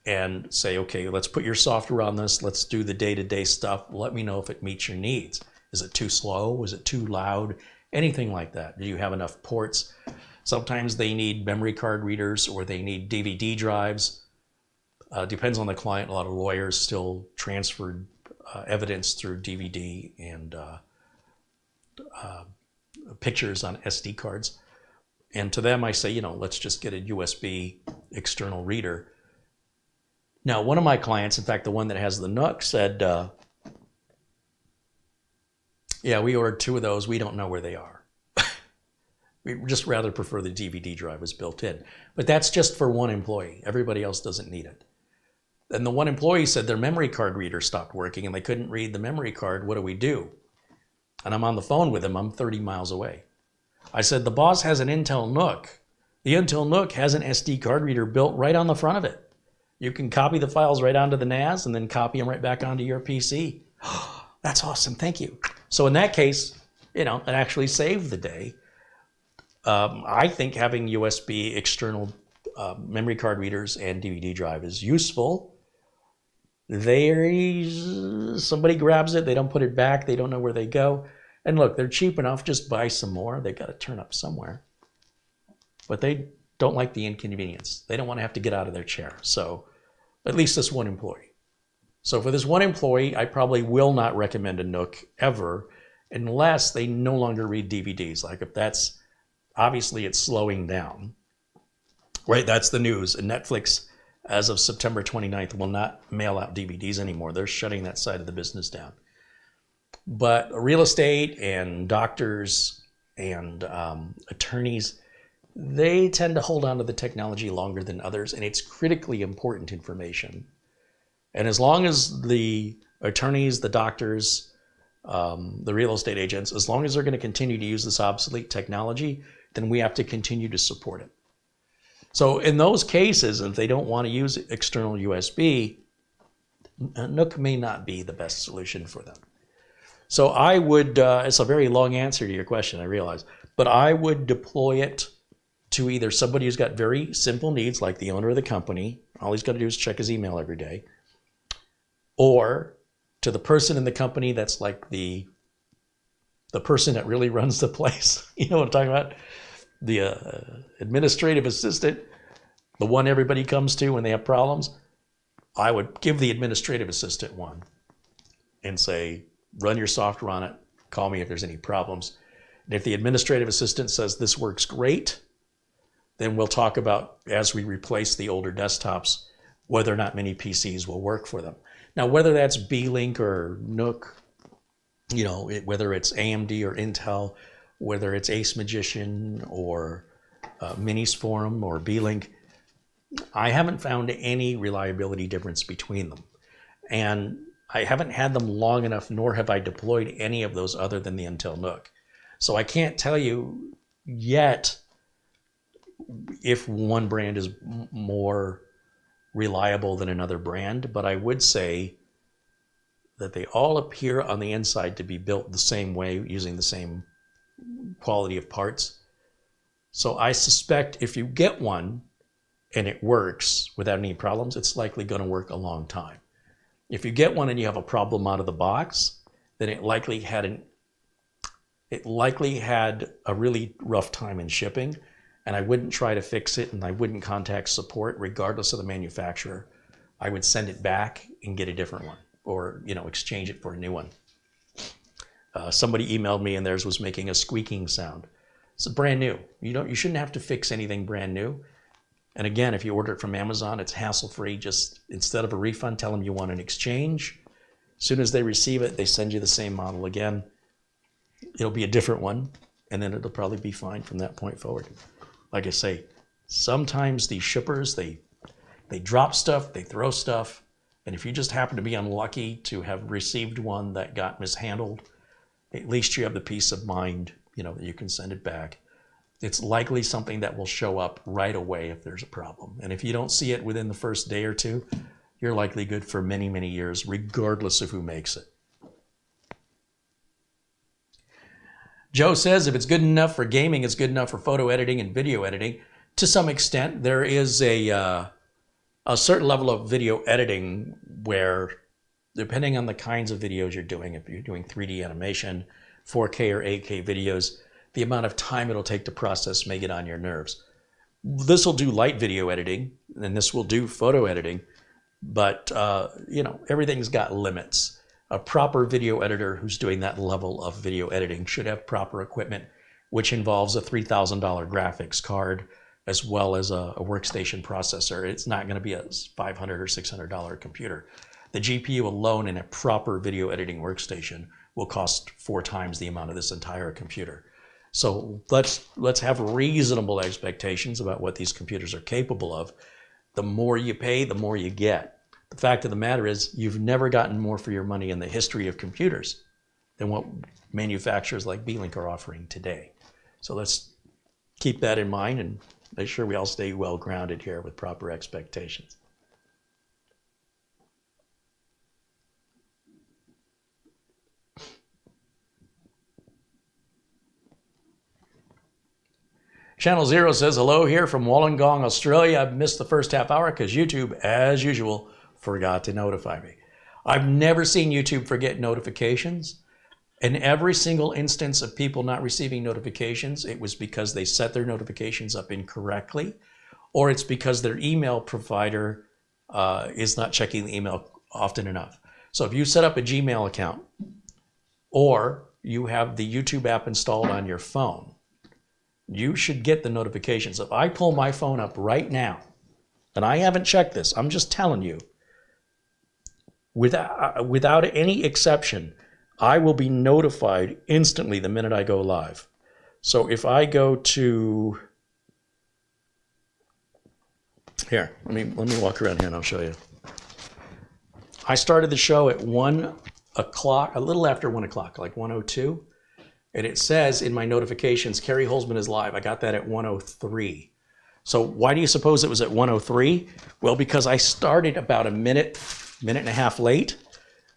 and say, okay, let's put your software on this. Let's do the day-to-day stuff. Let me know if it meets your needs. Is it too slow? Is it too loud? Anything like that. Do you have enough ports? Sometimes they need memory card readers or they need DVD drives. Depends on the client. A lot of lawyers still transferred evidence through DVD and pictures on SD cards. And to them, I say, let's just get a USB external reader. Now, one of my clients, in fact, the one that has the NUC, said, yeah, we ordered 2 of those. We don't know where they are. We just rather prefer the DVD drive was built in. But that's just for one employee. Everybody else doesn't need it. And the one employee said their memory card reader stopped working and they couldn't read the memory card. What do we do? And I'm on the phone with him. I'm 30 miles away. I said, the boss has an Intel NUC. The Intel NUC has an SD card reader built right on the front of it. You can copy the files right onto the NAS and then copy them right back onto your PC. That's awesome. Thank you. So in that case, it actually saved the day. I think having USB external memory card readers and DVD drive is useful. Somebody grabs it, they don't put it back, they don't know where they go. And look, they're cheap enough, just buy some more. They got to turn up somewhere. But they don't like the inconvenience. They don't want to have to get out of their chair. So at least this one employee. So for this one employee, I probably will not recommend a NUC ever unless they no longer read DVDs. Like if that's, obviously it's slowing down. Right, that's the news. And Netflix, as of September 29th, will not mail out DVDs anymore. They're shutting that side of the business down. But real estate and doctors and attorneys, they tend to hold on to the technology longer than others, and it's critically important information. And as long as the attorneys, the doctors, the real estate agents, as long as they're going to continue to use this obsolete technology, then we have to continue to support it. So in those cases, if they don't want to use external USB, NUC may not be the best solution for them. So I would, it's a very long answer to your question, I realize, but I would deploy it to either somebody who's got very simple needs, like the owner of the company, all he's got to do is check his email every day, or to the person in the company that's like the person that really runs the place. You know what I'm talking about? The administrative assistant, the one everybody comes to when they have problems. I would give the administrative assistant one and say, run your software on it, call me if there's any problems. And if the administrative assistant says this works great, then we'll talk about, as we replace the older desktops, whether or not many PCs will work for them. Now, whether that's Beelink or Nook, you know, whether it's AMD or Intel, whether it's Ace Magician or Minis Forum or Beelink, I haven't found any reliability difference between them. And I haven't had them long enough, nor have I deployed any of those other than the Intel Nook. So I can't tell you yet if one brand is more reliable than another brand, but I would say that they all appear on the inside to be built the same way, using the same quality of parts. So I suspect if you get one and it works without any problems, it's likely going to work a long time. If you get one and you have a problem out of the box, then it likely had a really rough time in shipping, and I wouldn't try to fix it, and I wouldn't contact support regardless of the manufacturer. I would send it back and get a different one, or exchange it for a new one. Somebody emailed me and theirs was making a squeaking sound. It's brand new. You shouldn't have to fix anything brand new. And again, if you order it from Amazon, it's hassle-free. Just instead of a refund, tell them you want an exchange. As soon as they receive it, they send you the same model again. It'll be a different one, and then it'll probably be fine from that point forward. Like I say, sometimes these shippers, they drop stuff, they throw stuff, and if you just happen to be unlucky to have received one that got mishandled, at least you have the peace of mind, that you can send it back. It's likely something that will show up right away if there's a problem. And if you don't see it within the first day or two, you're likely good for many, many years, regardless of who makes it. Joe says, if it's good enough for gaming, it's good enough for photo editing and video editing. To some extent, there is a certain level of video editing where, depending on the kinds of videos you're doing, if you're doing 3D animation, 4K or 8K videos, the amount of time it'll take to process may get on your nerves. This will do light video editing, and this will do photo editing, but everything's got limits. A proper video editor who's doing that level of video editing should have proper equipment, which involves a $3,000 graphics card as well as a workstation processor. It's not going to be a $500 or $600 computer. The GPU alone in a proper video editing workstation will cost 4 times the amount of this entire computer. So let's have reasonable expectations about what these computers are capable of. The more you pay, the more you get. The fact of the matter is, you've never gotten more for your money in the history of computers than what manufacturers like Beelink are offering today. So let's keep that in mind and make sure we all stay well grounded here with proper expectations. Channel Zero says, hello here from Wollongong, Australia. I've missed the first half hour because YouTube, as usual, forgot to notify me. I've never seen YouTube forget notifications. In every single instance of people not receiving notifications, it was because they set their notifications up incorrectly, or it's because their email provider is not checking the email often enough. So if you set up a Gmail account, or you have the YouTube app installed on your phone, you should get the notifications. If I pull my phone up right now, and I haven't checked this, I'm just telling you, without any exception, I will be notified instantly the minute I go live. So if I go to, here, let me walk around here and I'll show you. I started the show at 1 o'clock, a little after 1 o'clock, like 1:02. And it says in my notifications, Kerry Holzman is live. I got that at 1:03. So why do you suppose it was at 1:03? Well, because I started about a minute and a half late,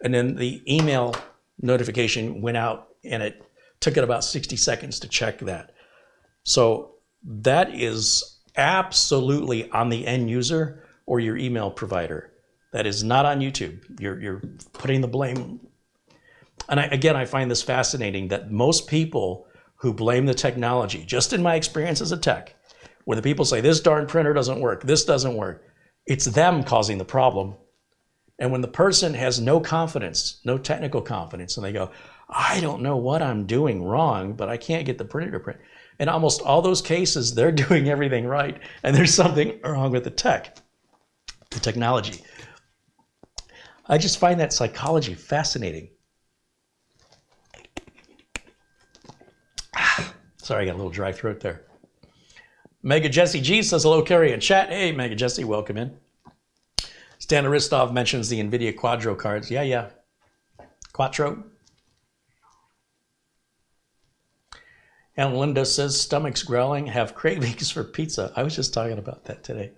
and then the email notification went out, and it took it about 60 seconds to check that. So that is absolutely on the end user or your email provider. That is not on YouTube. You're putting the blame. And I find this fascinating that most people who blame the technology, just in my experience as a tech, where the people say, this darn printer doesn't work, this doesn't work, it's them causing the problem. And when the person has no confidence, no technical confidence, and they go, I don't know what I'm doing wrong, but I can't get the printer to print. In almost all those cases, they're doing everything right, and there's something wrong with the technology. I just find that psychology fascinating. Sorry, I got a little dry throat there. Mega Jesse G says, hello, Carrie in chat. Hey, Mega Jesse, welcome in. Stan Aristov mentions the NVIDIA Quadro cards. Yeah. Quattro. And Linda says, stomach's growling, have cravings for pizza. I was just talking about that today.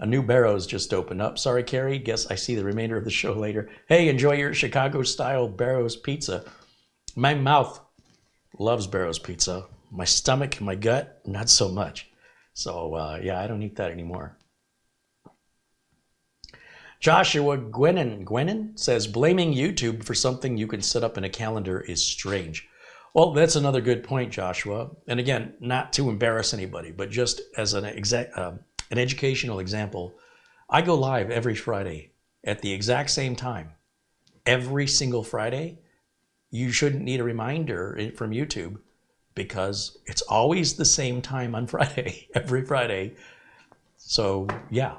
A new Barrows just opened up. Sorry, Carrie. Guess I see the remainder of the show later. Hey, enjoy your Chicago-style Barrows pizza. My mouth loves Barrows pizza. My stomach, my gut, not so much. So, yeah, I don't eat that anymore. Joshua Gwenin says, blaming YouTube for something you can set up in a calendar is strange. Well, that's another good point, Joshua. And again, not to embarrass anybody, but just as an educational example, I go live every Friday at the exact same time. Every single Friday. You shouldn't need a reminder from YouTube because it's always the same time on Friday, every Friday. So, yeah.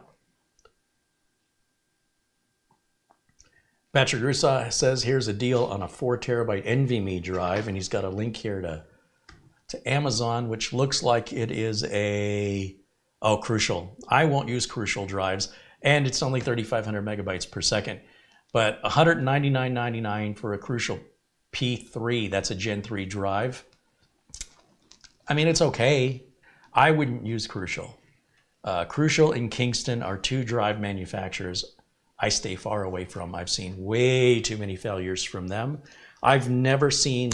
Patrick Russa says, here's a deal on a 4 terabyte NVMe drive, and he's got a link here to Amazon, which looks like it is Crucial. I won't use Crucial drives, and it's only 3,500 megabytes per second, but $199.99 for a Crucial P3, that's a Gen 3 drive. I mean, it's okay. I wouldn't use Crucial. Crucial and Kingston are two drive manufacturers I stay far away from. I've seen way too many failures from them. I've never seen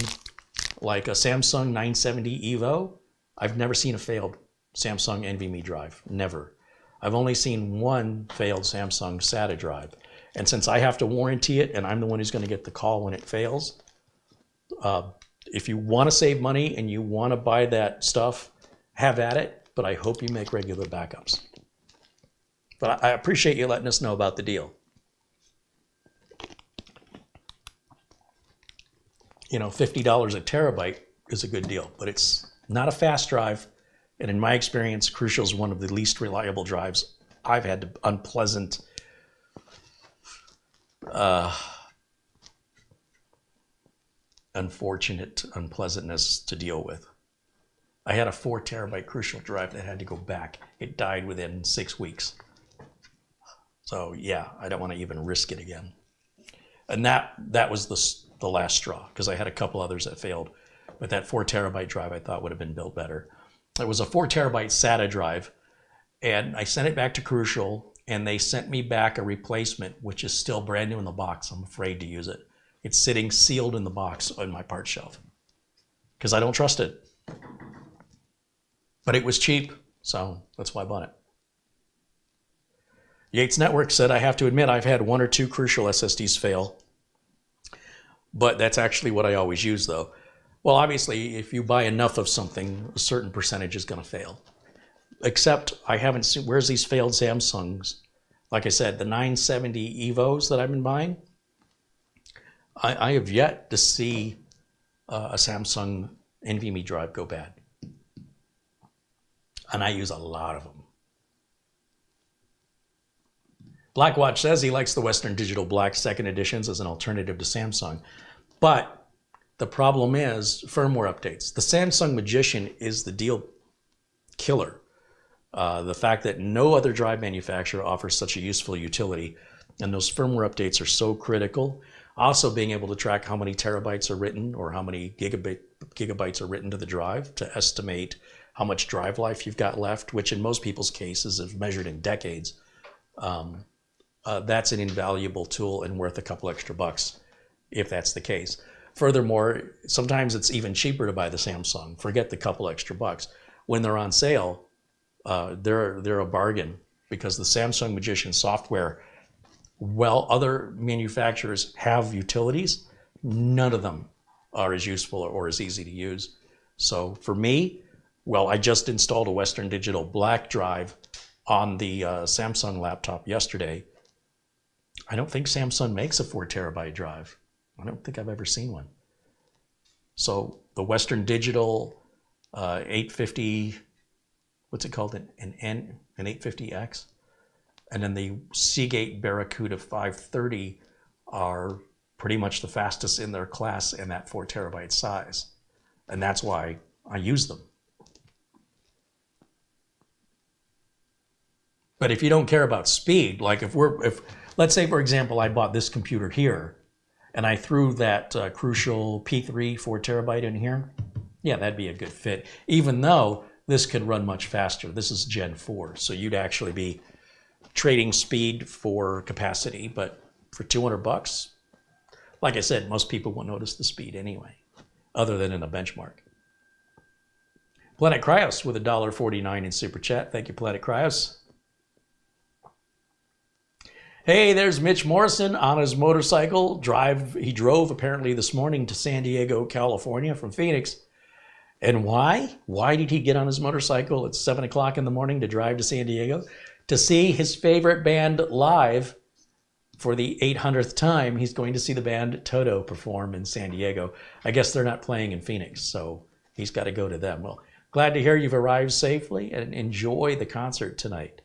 like a Samsung 970 EVO. I've never seen a failed Samsung NVMe drive, never. I've only seen one failed Samsung SATA drive. And since I have to warranty it and I'm the one who's gonna get the call when it fails, if you wanna save money and you wanna buy that stuff, have at it, but I hope you make regular backups. But I appreciate you letting us know about the deal. You know, $50 a terabyte is a good deal, but it's not a fast drive. And in my experience, Crucial is one of the least reliable drives I've had unpleasant unpleasantness to deal with. I had a 4 terabyte Crucial drive that had to go back. It died within 6 weeks. So yeah, I don't want to even risk it again. And that was the last straw, because I had a couple others that failed. But that 4 terabyte drive I thought would have been built better. It was a 4 terabyte SATA drive, and I sent it back to Crucial, and they sent me back a replacement, which is still brand new in the box. I'm afraid to use it. It's sitting sealed in the box on my part shelf because I don't trust it. But it was cheap, so that's why I bought it. Yates Network said, I have to admit I've had 1 or 2 Crucial SSDs fail, but that's actually what I always use though. Well, obviously, if you buy enough of something, a certain percentage is going to fail. Except I haven't seen, where's these failed Samsungs? Like I said, the 970 EVOs that I've been buying, I have yet to see a Samsung NVMe drive go bad. And I use a lot of them. Blackwatch says he likes the Western Digital Black 2nd editions as an alternative to Samsung. But the problem is firmware updates. The Samsung Magician is the deal killer. The fact that no other drive manufacturer offers such a useful utility, and those firmware updates are so critical. Also being able to track how many terabytes are written or how many gigabytes are written to the drive to estimate how much drive life you've got left, which in most people's cases is measured in decades. That's an invaluable tool and worth a couple extra bucks if that's the case. Furthermore, sometimes it's even cheaper to buy the Samsung. Forget the couple extra bucks. When they're on sale, they're a bargain, because the Samsung Magician software, while other manufacturers have utilities, none of them are as useful or as easy to use. So for me, well, I just installed a Western Digital black drive on the Samsung laptop yesterday. I don't think Samsung makes a 4 terabyte drive. I don't think I've ever seen one. So the Western Digital 850, what's it called? An 850X? And then the Seagate Barracuda 530 are pretty much the fastest in their class in that 4 terabyte size. And that's why I use them. But if you don't care about speed, like if let's say, for example, I bought this computer here and I threw that Crucial P3 4 terabyte in here, yeah, that'd be a good fit. Even though this could run much faster. This is Gen 4, so you'd actually be trading speed for capacity, but for 200 bucks, like I said, most people won't notice the speed anyway, other than in a benchmark. Planet Cryos with $1.49 in Super Chat. Thank you, Planet Cryos. Hey, there's Mitch Morrison on his motorcycle. He drove apparently this morning to San Diego, California from Phoenix. And why? Why did he get on his motorcycle at 7 o'clock in the morning to drive to San Diego? To see his favorite band live for the 800th time. He's going to see the band Toto perform in San Diego. I guess they're not playing in Phoenix, so he's got to go to them. Well, glad to hear you've arrived safely, and enjoy the concert tonight.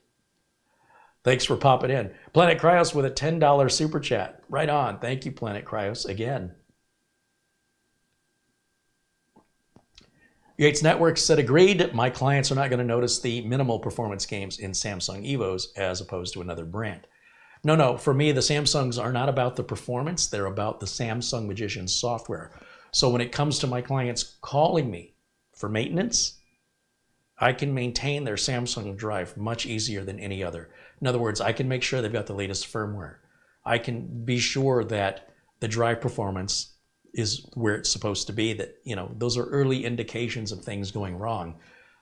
Thanks for popping in. Planet Cryos with a $10 super chat. Right on. Thank you, Planet Cryos, again. Yates Networks said, agreed. My clients are not going to notice the minimal performance gains in Samsung Evos as opposed to another brand. No, for me, the Samsungs are not about the performance. They're about the Samsung Magician software. So when it comes to my clients calling me for maintenance, I can maintain their Samsung drive much easier than any other. In other words, I can make sure they've got the latest firmware. I can be sure that the drive performance is where it's supposed to be, that, those are early indications of things going wrong,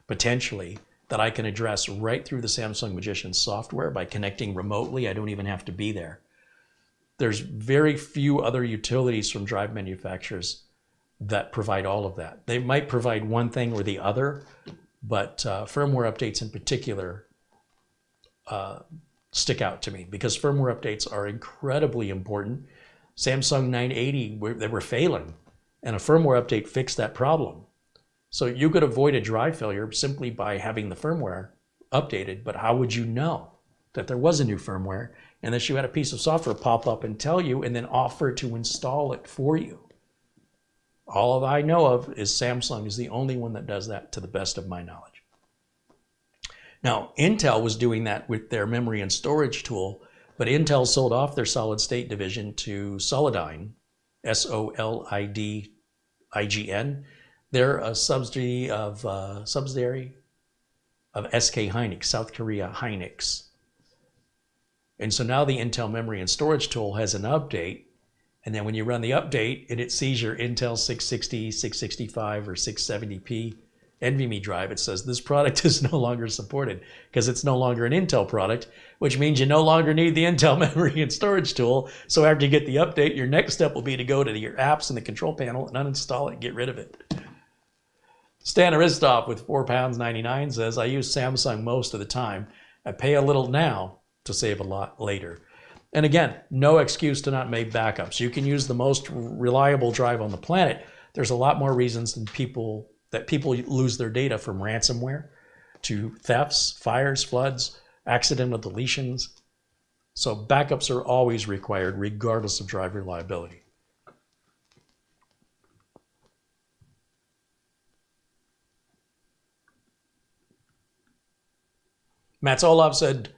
potentially, that I can address right through the Samsung Magician software by connecting remotely. I don't even have to be there. There's very few other utilities from drive manufacturers that provide all of that. They might provide one thing or the other, but firmware updates in particular stick out to me, because firmware updates are incredibly important. Samsung 980, they were failing, and a firmware update fixed that problem. So you could avoid a drive failure simply by having the firmware updated, but how would you know that there was a new firmware unless you had a piece of software pop up and tell you and then offer to install it for you? All I know of is Samsung is the only one that does that, to the best of my knowledge. Now, Intel was doing that with their memory and storage tool, but Intel sold off their solid state division to Solidign, Solidign. They're a subsidiary of SK Hynix, South Korea Hynix. And so now the Intel memory and storage tool has an update, and then when you run the update and it sees your Intel 660, 665, or 670p NVMe drive, it says this product is no longer supported because it's no longer an Intel product, which means you no longer need the Intel memory and storage tool. So after you get the update, your next step will be to go to your apps in the control panel and uninstall it and get rid of it. Stan Aristoff with £4.99 says, I use Samsung most of the time. I pay a little now to save a lot later. And again, no excuse to not make backups. You can use the most reliable drive on the planet. There's a lot more reasons than people lose their data, from ransomware to thefts, fires, floods, accidental deletions. So backups are always required regardless of drive reliability. Mats Olaf said,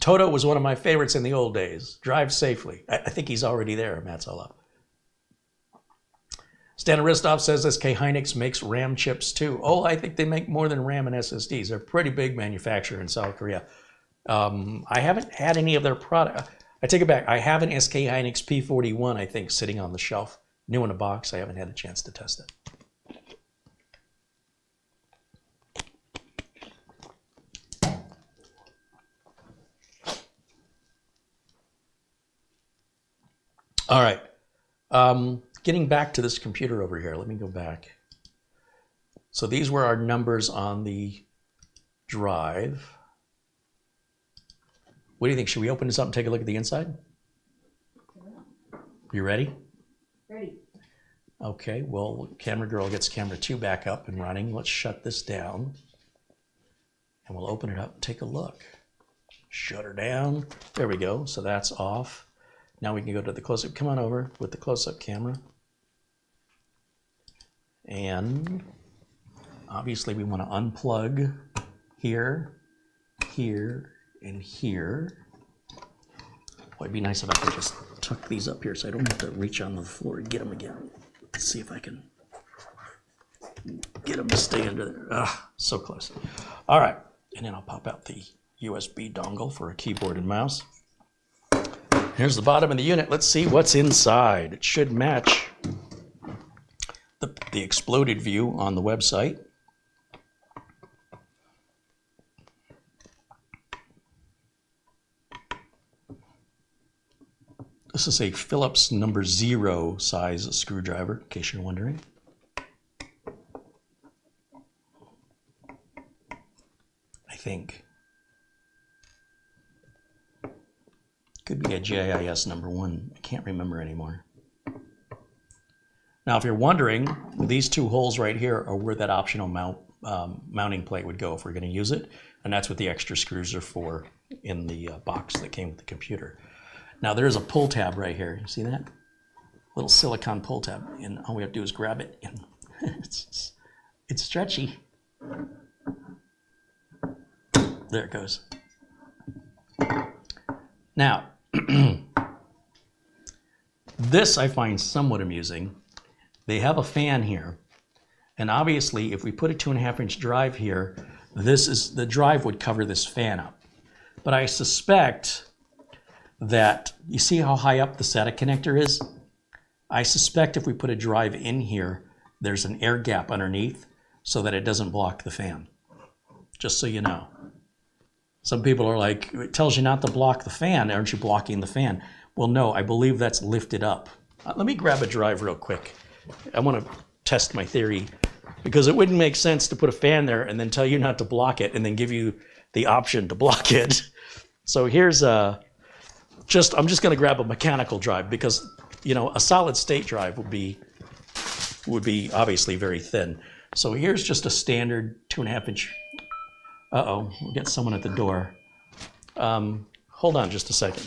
Toto was one of my favorites in the old days. Drive safely. I think he's already there, Mats Olaf. Stan Aristov says SK Hynix makes RAM chips too. Oh, I think they make more than RAM and SSDs. They're a pretty big manufacturer in South Korea. I haven't had any of their product. I take it back. I have an SK Hynix P41, I think, sitting on the shelf. New in a box. I haven't had a chance to test it. All right. Getting back to this computer over here. Let me go back. So these were our numbers on the drive. What do you think? Should we open this up and take a look at the inside? You ready? Ready. Okay, well, camera girl gets camera 2 back up and running. Let's shut this down. And we'll open it up and take a look. Shut her down. There we go. So that's off. Now we can go to the close-up. Come on over with the close-up camera. And obviously we want to unplug here, here, and here. Boy, it'd be nice if I could just tuck these up here so I don't have to reach on the floor and get them again. Let's see if I can get them to stay under there. Ah, so close. All right, and then I'll pop out the USB dongle for a keyboard and mouse. Here's the bottom of the unit. Let's see what's inside. It should match the exploded view on the website. This is a Phillips number 0 size screwdriver, in case you're wondering. I think. Could be a JIS number 1. I can't remember anymore. Now, if you're wondering, these 2 holes right here are where that optional mounting plate would go if we're going to use it. And that's what the extra screws are for in the box that came with the computer. Now, there's a pull tab right here. You see that? Little silicone pull tab. And all we have to do is grab it. And it's stretchy. There it goes. Now, this I find somewhat amusing. They have a fan here, and obviously if we put a 2.5-inch drive here, the drive would cover this fan up. But I suspect that, you see how high up the SATA connector is? I suspect if we put a drive in here, there's an air gap underneath so that it doesn't block the fan. Just so you know. Some people are like, it tells you not to block the fan. Aren't you blocking the fan? Well, no, I believe that's lifted up. Let me grab a drive real quick. I want to test my theory because it wouldn't make sense to put a fan there and then tell you not to block it and then give you the option to block it. So here's I'm just going to grab a mechanical drive because, you know, a solid state drive would be obviously very thin. So here's just a standard 2.5-inch. Uh-oh, we'll get someone at the door. Hold on just a second.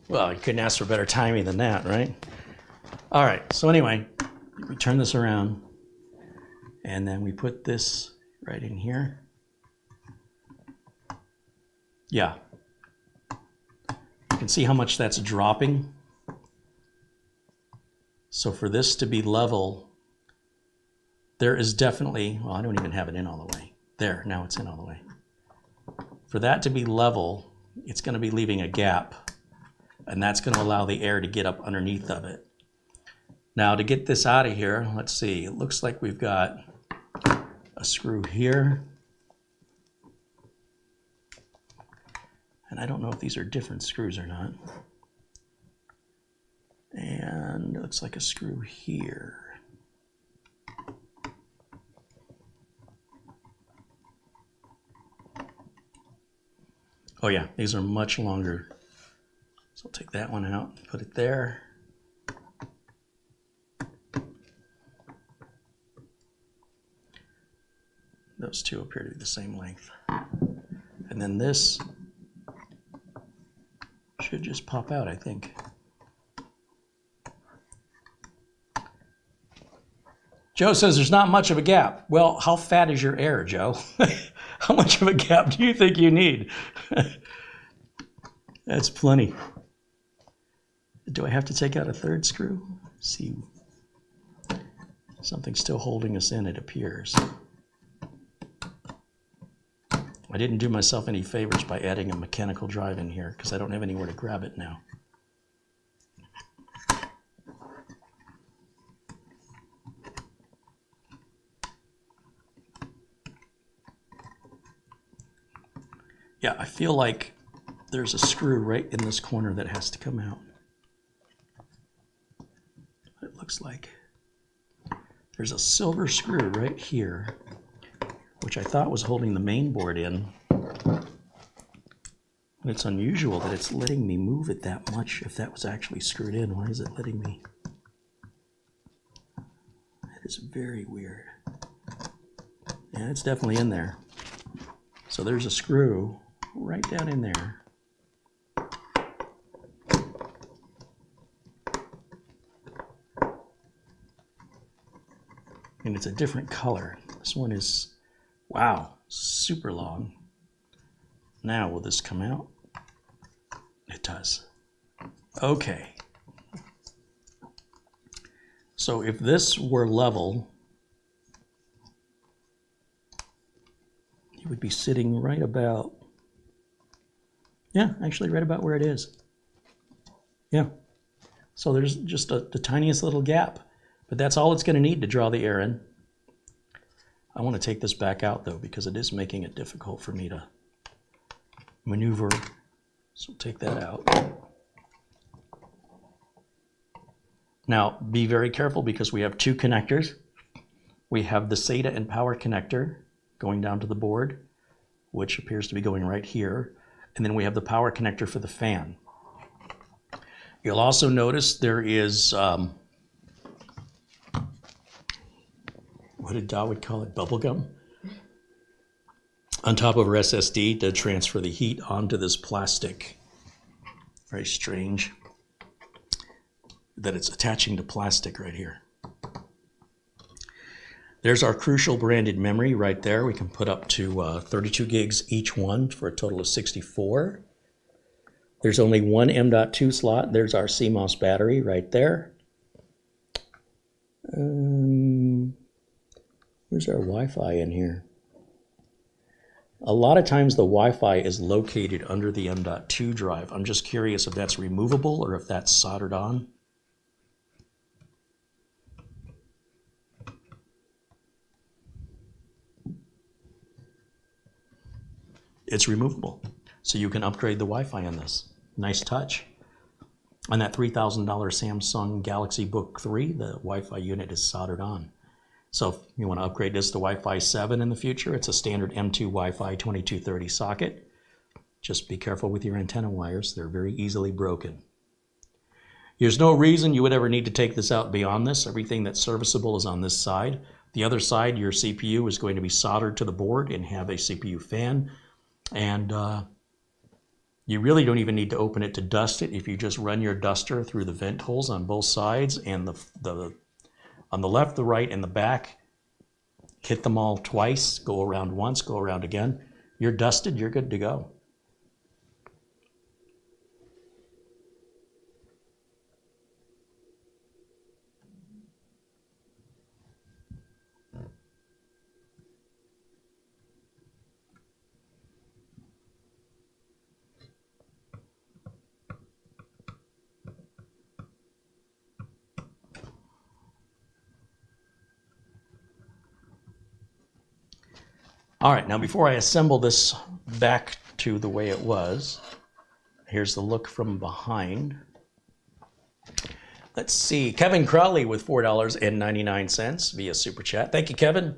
Well, you couldn't ask for better timing than that, right? All right, so anyway, we turn this around, and then we put this right in here. Yeah. You can see how much that's dropping. So for this to be level, there is definitely, well, I don't even have it in all the way. There, now it's in all the way. For that to be level, it's going to be leaving a gap. And that's going to allow the air to get up underneath of it. Now to get this out of here, let's see, it looks like we've got a screw here. And I don't know if these are different screws or not. And it looks like a screw here. Oh yeah, these are much longer. So I'll take that one out, put it there. Those two appear to be the same length. And then this should just pop out, I think. Joe says there's not much of a gap. Well, how fat is your air, Joe? How much of a gap do you think you need? That's plenty. Do I have to take out a third screw? Let's see. Something's still holding us in, it appears. I didn't do myself any favors by adding a mechanical drive in here because I don't have anywhere to grab it now. Yeah, I feel like there's a screw right in this corner that has to come out. It looks like there's a silver screw right here, which I thought was holding the main board in. And it's unusual that it's letting me move it that much if that was actually screwed in. Why is it letting me? That is very weird. Yeah, it's definitely in there. So there's a screw right down in there. And it's a different color. This one is, wow, super long. Now, will this come out? It does. Okay. So if this were level, it would be sitting right about, yeah, actually right about where it is. Yeah. So there's just the tiniest little gap, but that's all it's going to need to draw the air in. I want to take this back out though, because it is making it difficult for me to maneuver. So take that out. Now be very careful because we have two connectors. We have the SATA and power connector going down to the board, which appears to be going right here. And then we have the power connector for the fan. You'll also notice there is, what did Dawood call it? Bubble gum? On top of our SSD to transfer the heat onto this plastic. Very strange that it's attaching to plastic right here. There's our Crucial branded memory right there. We can put up to 32 gigs each one for a total of 64. There's only one M.2 slot. There's our CMOS battery right there. Where's our Wi-Fi in here? A lot of times the Wi-Fi is located under the M.2 drive. I'm just curious if that's removable or if that's soldered on. It's removable, so you can upgrade the Wi-Fi on this. Nice touch. On that $3,000 Samsung Galaxy Book 3, the Wi-Fi unit is soldered on. So if you want to upgrade this to Wi-Fi 7 in the future, it's a standard M2 Wi-Fi 2230 socket. Just be careful with your antenna wires. They're very easily broken. There's no reason you would ever need to take this out beyond this. Everything that's serviceable is on this side. The other side, your CPU is going to be soldered to the board and have a CPU fan. And you really don't even need to open it to dust it. If you just run your duster through the vent holes on both sides and on the left, the right, and the back, hit them all twice, go around once, go around again. You're dusted, you're good to go. All right, now before I assemble this back to the way it was, here's the look from behind. Let's see, Kevin Crowley with $4.99 via Super Chat. Thank you, Kevin.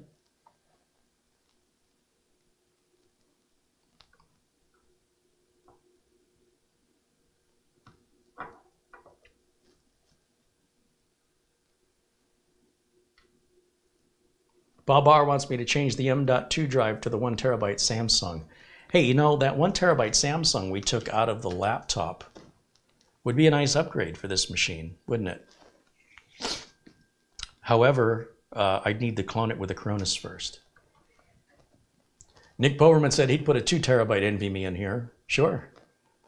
Bob R wants me to change the M.2 drive to the 1 terabyte Samsung. Hey, you know, that 1 terabyte Samsung we took out of the laptop would be a nice upgrade for this machine, wouldn't it? However, I'd need to clone it with Acronis first. Nick Bowerman said he'd put a 2 terabyte NVMe in here. Sure,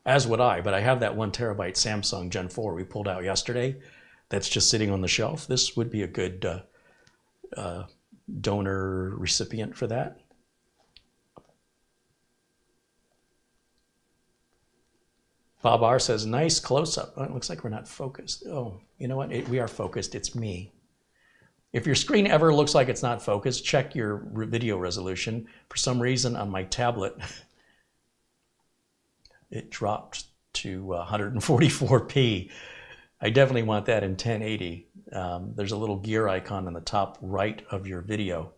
as would I, but I have that 1 terabyte Samsung Gen 4 we pulled out yesterday that's just sitting on the shelf. This would be a good donor recipient for that. Bob R says, nice close-up. Oh, it looks like we're not focused. Oh, you know what? We are focused. It's me. If your screen ever looks like it's not focused, check your video resolution. For some reason on my tablet, it dropped to 144p. I definitely want that in 1080. There's a little gear icon on the top right of your video.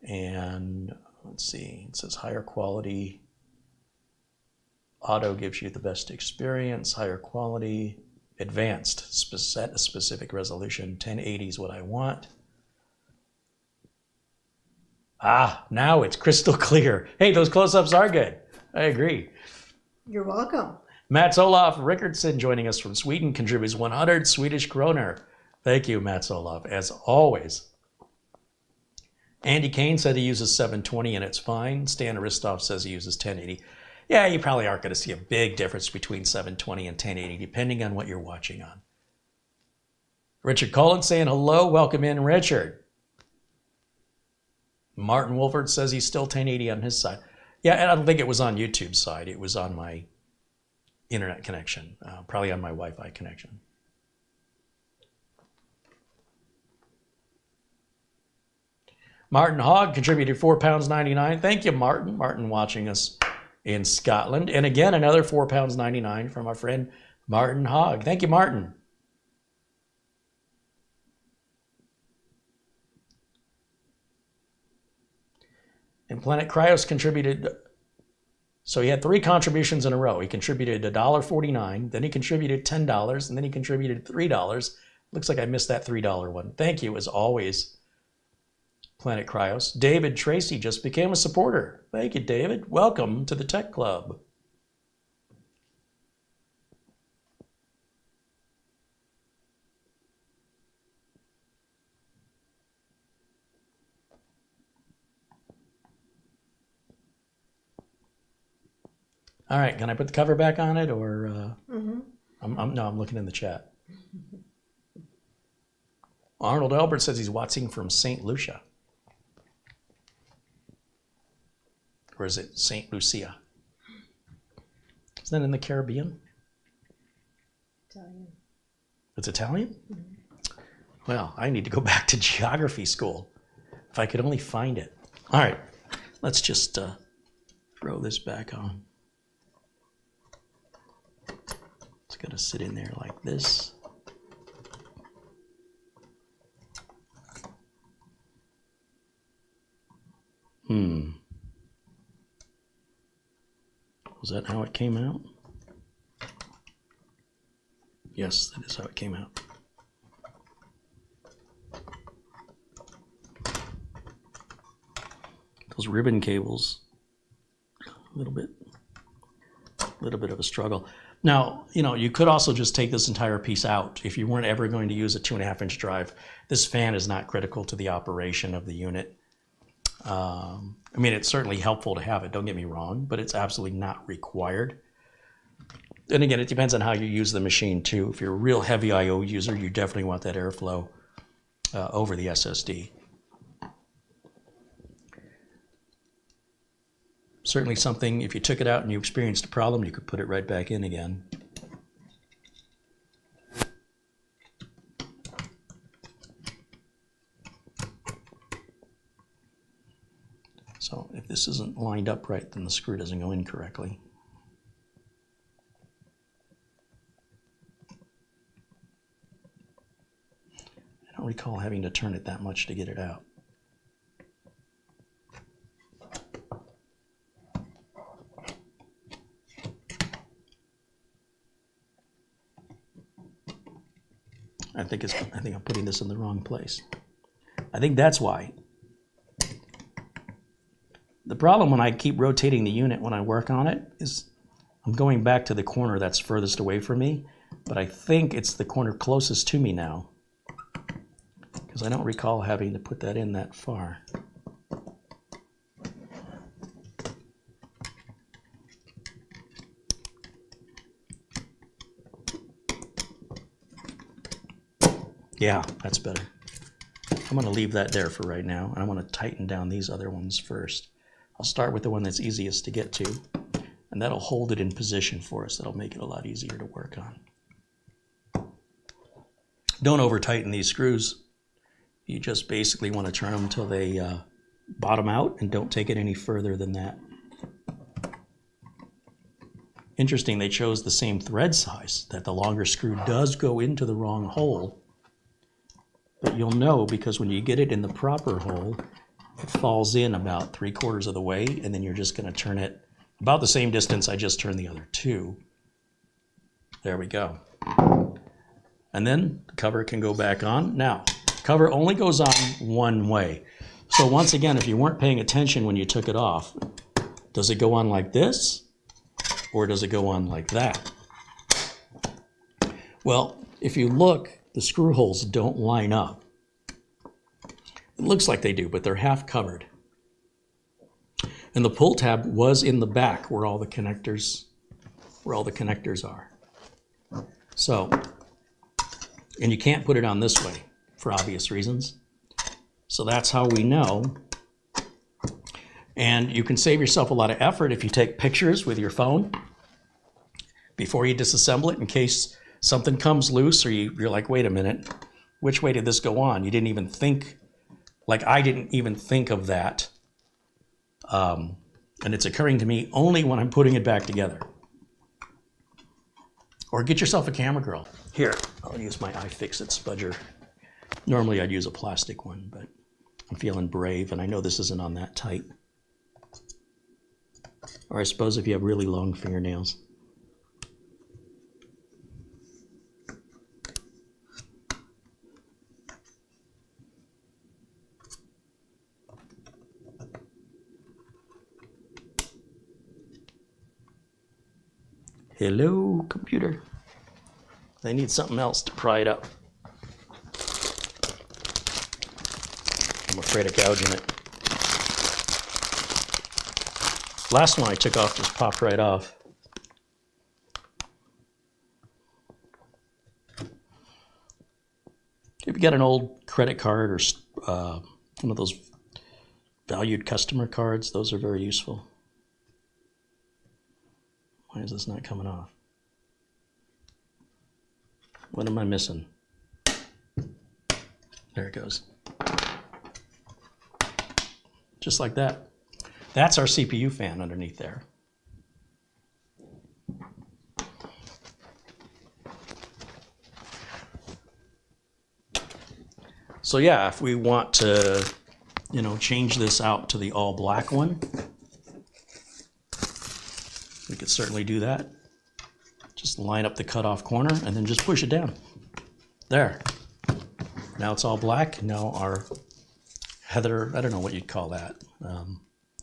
And let's see, it says higher quality. Auto gives you the best experience, higher quality, advanced, set a specific resolution. 1080 is what I want. Ah, now it's crystal clear. Hey, those close-ups are good. I agree. You're welcome. Mats Olof Rickardson joining us from Sweden contributes 100 Swedish kroner. Thank you, Mats Olof, as always. Andy Kane said he uses 720 and it's fine. Stan Aristov says he uses 1080. Yeah, you probably aren't going to see a big difference between 720 and 1080, depending on what you're watching on. Richard Collins saying hello. Welcome in, Richard. Martin Wolford says he's still 1080 on his side. Yeah, and I don't think it was on YouTube's side. It was on my internet connection, probably on my Wi-Fi connection. Martin Hogg contributed £4.99. Thank you, Martin. Martin watching us in Scotland. And again, another £4.99 from our friend Martin Hogg. Thank you, Martin. And Planet Cryos contributed, so he had 3 contributions in a row. He contributed $1.49, then he contributed $10, and then he contributed $3. Looks like I missed that $3 one. Thank you, as always, Planet Cryos. David Tracy just became a supporter. Thank you, David. Welcome to the Tech Club. All right, can I put the cover back on it, or I'm looking in the chat. Arnold Albert says he's watching from St. Lucia. Or is it St. Lucia? Isn't that in the Caribbean? Italian. It's Italian? Mm-hmm. Well, I need to go back to geography school. If I could only find it. All right, let's just throw this back on. It's gonna sit in there like this. Was that how it came out? Yes, that is how it came out. Those ribbon cables, a little bit of a struggle. Now, you know, you could also just take this entire piece out. If you weren't ever going to use a 2.5-inch drive, this fan is not critical to the operation of the unit. I mean, it's certainly helpful to have it, don't get me wrong, but it's absolutely not required. And again, it depends on how you use the machine too. If you're a real heavy I/O user, you definitely want that airflow over the SSD. Certainly something, if you took it out and you experienced a problem, you could put it right back in again. So if this isn't lined up right, then the screw doesn't go in correctly. I don't recall having to turn it that much to get it out. I think I'm putting this in the wrong place. I think that's why. The problem when I keep rotating the unit when I work on it is I'm going back to the corner that's furthest away from me, but I think it's the corner closest to me now because I don't recall having to put that in that far. Yeah, that's better. I'm going to leave that there for right now. I want to tighten down these other ones first. I'll start with the one that's easiest to get to, and that'll hold it in position for us. That'll make it a lot easier to work on. Don't over tighten these screws. You just basically want to turn them until they bottom out, and don't take it any further than that. Interesting, they chose the same thread size, that the longer screw does go into the wrong hole. But you'll know because when you get it in the proper hole, it falls in about 3/4 of the way, and then you're just going to turn it about the same distance I just turned the other two. There we go. And then the cover can go back on. Now, cover only goes on one way. So once again, if you weren't paying attention when you took it off, does it go on like this, or does it go on like that? Well, if you look, the screw holes don't line up. It looks like they do, but they're half covered. And the pull tab was in the back where all the connectors are. So, and you can't put it on this way for obvious reasons. So that's how we know. And you can save yourself a lot of effort if you take pictures with your phone before you disassemble it in case something comes loose or you're like, wait a minute, which way did this go on? You didn't even think, like I didn't even think of that. And it's occurring to me only when I'm putting it back together. Or get yourself a camera girl. Here, I'll use my iFixit spudger. Normally I'd use a plastic one, but I'm feeling brave and I know this isn't on that tight. Or I suppose if you have really long fingernails. Hello, computer. I need something else to pry it up. I'm afraid of gouging it. Last one I took off just popped right off. If you got an old credit card or one of those valued customer cards, those are very useful. Why is this not coming off? What am I missing? There it goes. Just like that. That's our CPU fan underneath there. So yeah, if we want to, change this out to the all black one, we could certainly do that. Just line up the cutoff corner and then just push it down. There. Now it's all black. Now our heather, I don't know what you'd call that.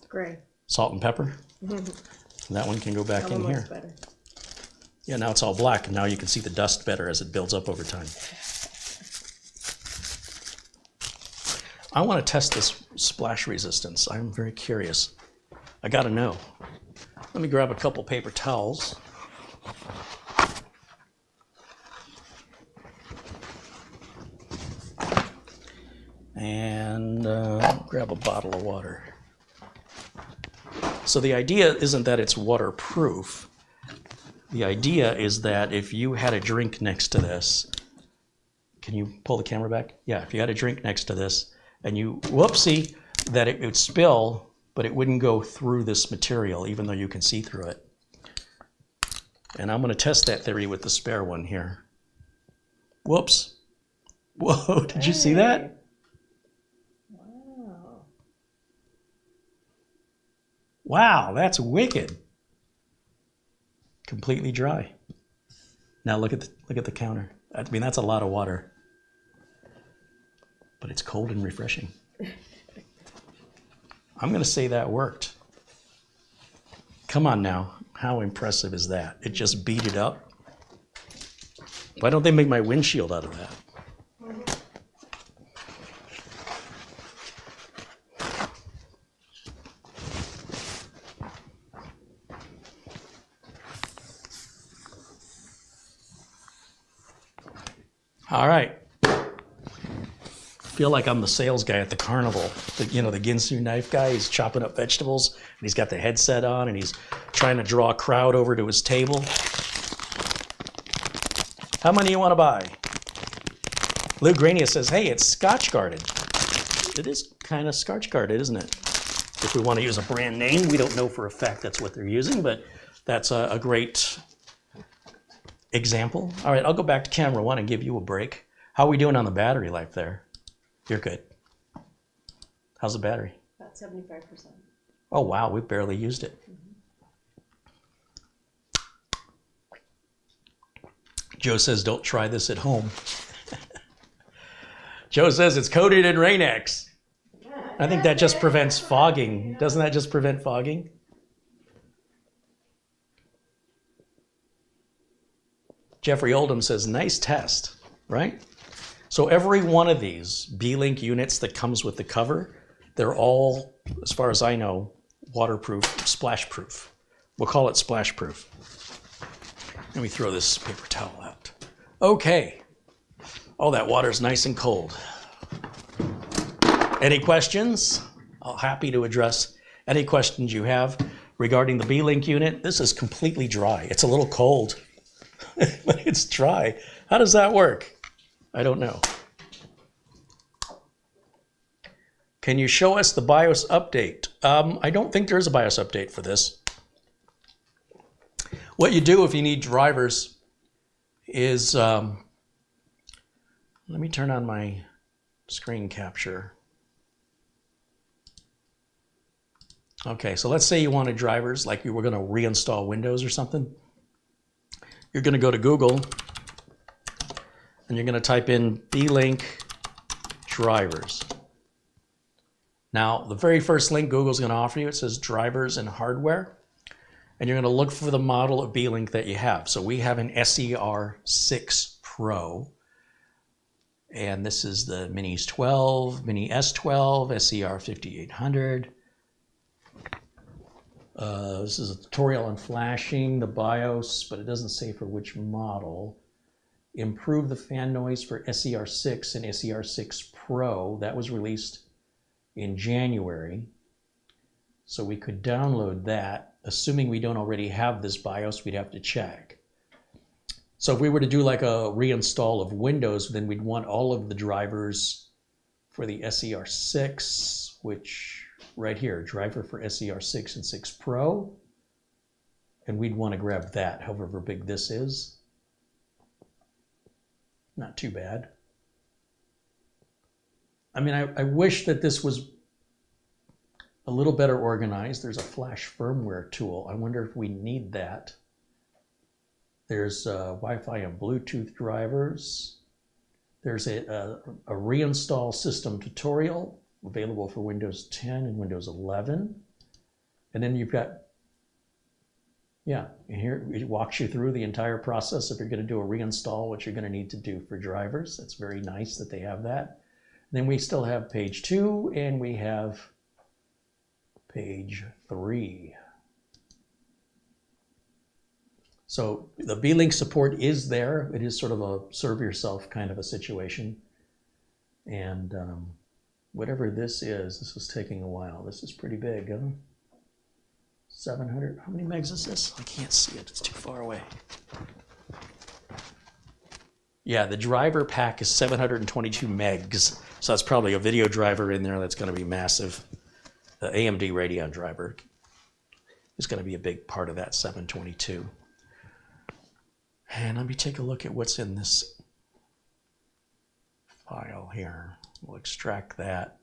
Gray. Salt and pepper. And that one can go back in here. Better. Yeah, now it's all black. And now you can see the dust better as it builds up over time. I want to test this splash resistance. I'm very curious. I got to know. Let me grab a couple paper towels. And grab a bottle of water. So the idea isn't that it's waterproof. The idea is that if you had a drink next to this, can you pull the camera back? Yeah, if you had a drink next to this and you, whoopsie, that it would spill, but it wouldn't go through this material, even though you can see through it. And I'm going to test that theory with the spare one here. Whoops. Whoa, did you see that? Wow. Wow, that's wicked. Completely dry. Now look at the counter. I mean, that's a lot of water. But it's cold and refreshing. I'm going to say that worked. Come on now. How impressive is that? It just beat it up. Why don't they make my windshield out of that? All right. Feel like I'm the sales guy at the carnival. The Ginsu knife guy. He's chopping up vegetables, and he's got the headset on, and he's trying to draw a crowd over to his table. How many you want to buy? Lou Grania says, hey, it's Scotch guarded. It is kind of Scotch guarded, isn't it? If we want to use a brand name, we don't know for a fact that's what they're using, but that's a great example. All right, I'll go back to camera one and give you a break. How are we doing on the battery life there? You're good. How's the battery? About 75%. Oh, wow, we barely used it. Joe says, don't try this at home. Joe says it's coated in Rain-X. I think that just prevents fogging. Doesn't that just prevent fogging? Jeffrey Oldham says, nice test, right? So every one of these Beelink units that comes with the cover, they're all, as far as I know, waterproof, splash proof. We'll call it splash proof. Let me throw this paper towel out. Okay. Oh, that water's nice and cold. Any questions? I'm happy to address any questions you have regarding the Beelink unit. This is completely dry. It's a little cold, but it's dry. How does that work? I don't know. Can you show us the BIOS update? I don't think there is a BIOS update for this. What you do if you need drivers is, let me turn on my screen capture. Okay, so let's say you wanted drivers, like you were going to reinstall Windows or something. You're going to go to Google, and you're going to type in Beelink drivers. Now, the very first link Google's going to offer you, it says drivers and hardware. And you're going to look for the model of Beelink that you have. So we have an SER6 Pro. And this is the Mini 12, Mini S12, SER5800. This is a tutorial on flashing the BIOS, but it doesn't say for which model. Improve the fan noise for SER6 and SER6 Pro. That was released in January. So we could download that. Assuming we don't already have this BIOS, we'd have to check. So if we were to do like a reinstall of Windows, then we'd want all of the drivers for the SER6, which right here, driver for SER6 and 6 Pro. And we'd want to grab that, however big this is. Not too bad. I mean, I wish that this was a little better organized. There's a flash firmware tool. I wonder if we need that. There's Wi-Fi and Bluetooth drivers. There's a reinstall system tutorial available for Windows 10 and Windows 11. And then you've got, yeah, here it walks you through the entire process. If you're going to do a reinstall, what you're going to need to do for drivers. That's very nice that they have that. Then we still have page 2, and we have page 3. So the Beelink support is there. It is sort of a serve yourself kind of a situation. And whatever this is taking a while. This is pretty big, huh? 700, how many megs is this? I can't see it, it's too far away. Yeah, the driver pack is 722 megs. So that's probably a video driver in there that's going to be massive. The AMD Radeon driver is going to be a big part of that 722. And let me take a look at what's in this file here. We'll extract that.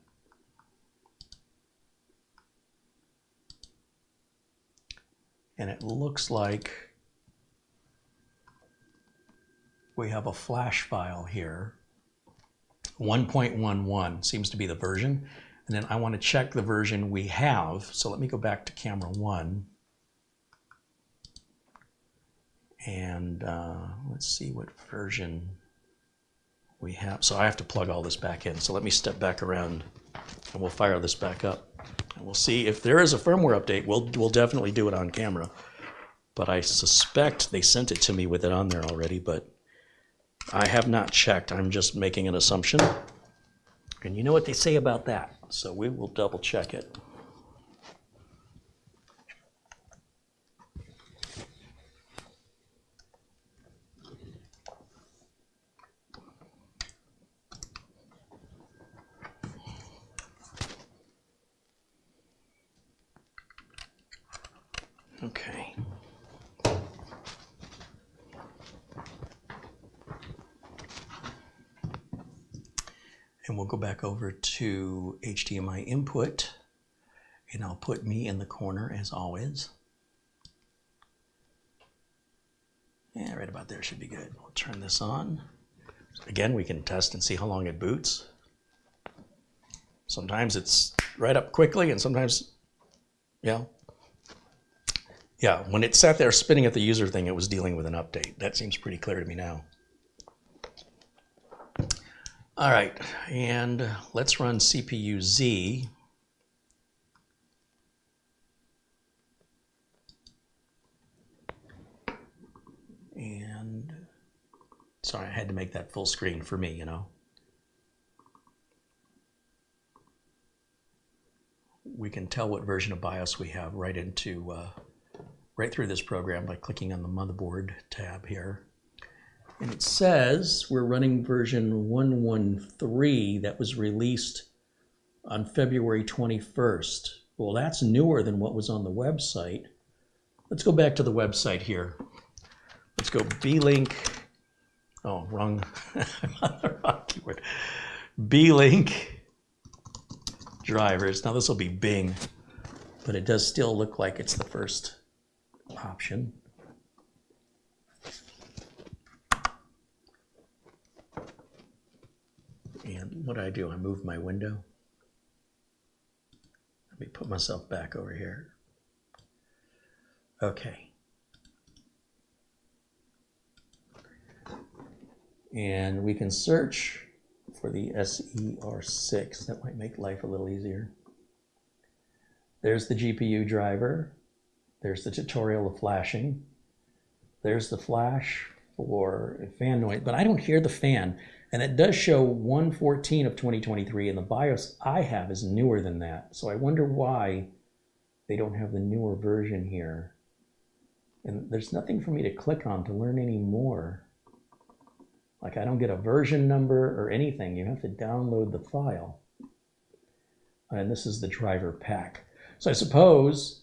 And it looks like we have a flash file here. 1.11 seems to be the version. And then I want to check the version we have. So let me go back to camera 1. And let's see what version we have. So I have to plug all this back in. So let me step back around and we'll fire this back up. And we'll see if there is a firmware update. We'll definitely do it on camera. But I suspect they sent it to me with it on there already. But I have not checked. I'm just making an assumption. And you know what they say about that. So we will double check it. Okay. And we'll go back over to HDMI input, and I'll put me in the corner as always. Yeah, right about there should be good. We'll turn this on. Again, we can test and see how long it boots. Sometimes it's right up quickly, and sometimes, yeah, when it sat there spinning at the user thing, it was dealing with an update. That seems pretty clear to me now. All right, and let's run CPU Z. And sorry, I had to make that full screen for me, you know. We can tell what version of BIOS we have right through this program by clicking on the motherboard tab here. And it says we're running version 113 that was released on February 21st. Well, that's newer than what was on the website. Let's go back to the website here. Let's go Beelink. Oh, wrong. I'm on the wrong keyword. Beelink drivers. Now this will be Bing, but it does still look like it's the first option. And what do? I move my window. Let me put myself back over here. Okay. And we can search for the SER6. That might make life a little easier. There's the GPU driver. There's the tutorial of flashing. There's the flash for fan noise, but I don't hear the fan. And it does show 114 of 2023, and the BIOS I have is newer than that. So I wonder why they don't have the newer version here. And there's nothing for me to click on to learn any more. Like I don't get a version number or anything. You have to download the file. And this is the driver pack. So I suppose,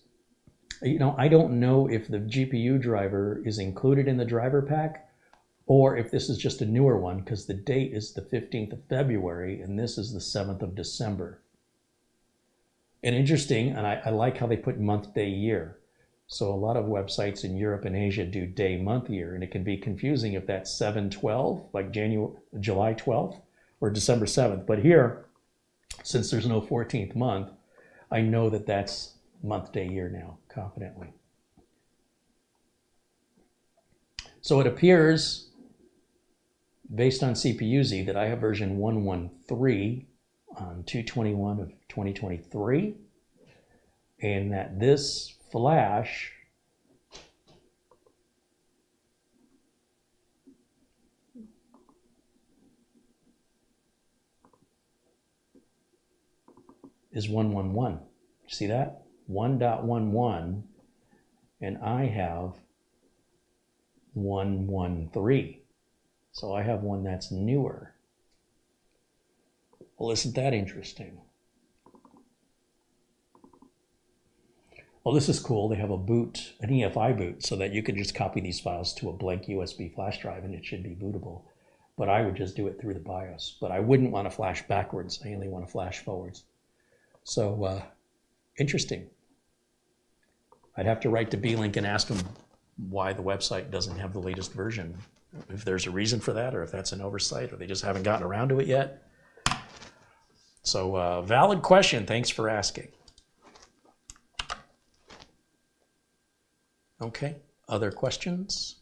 you know, I don't know if the GPU driver is included in the driver pack or if this is just a newer one, because the date is the 15th of February and this is the 7th of December. And interesting, and I like how they put month, day, year. So a lot of websites in Europe and Asia do day, month, year, and it can be confusing if that's 7/12, like July 12th, or December 7th. But here, since there's no 14th month, I know that that's month, day, year now, confidently. So it appears, based on CPU-Z, that I have version 113 on 2/21 of 2023, and that this flash is 111. You see that? 1.11, and I have 113. So I have one that's newer. Well, isn't that interesting? Well, this is cool. They have a boot, an EFI boot, so that you can just copy these files to a blank USB flash drive and it should be bootable. But I would just do it through the BIOS. But I wouldn't want to flash backwards. I only want to flash forwards. So interesting. I'd have to write to Beelink and ask them why the website doesn't have the latest version. If there's a reason for that, or if that's an oversight, or they just haven't gotten around to it yet. So valid question. Thanks for asking. Okay, other questions?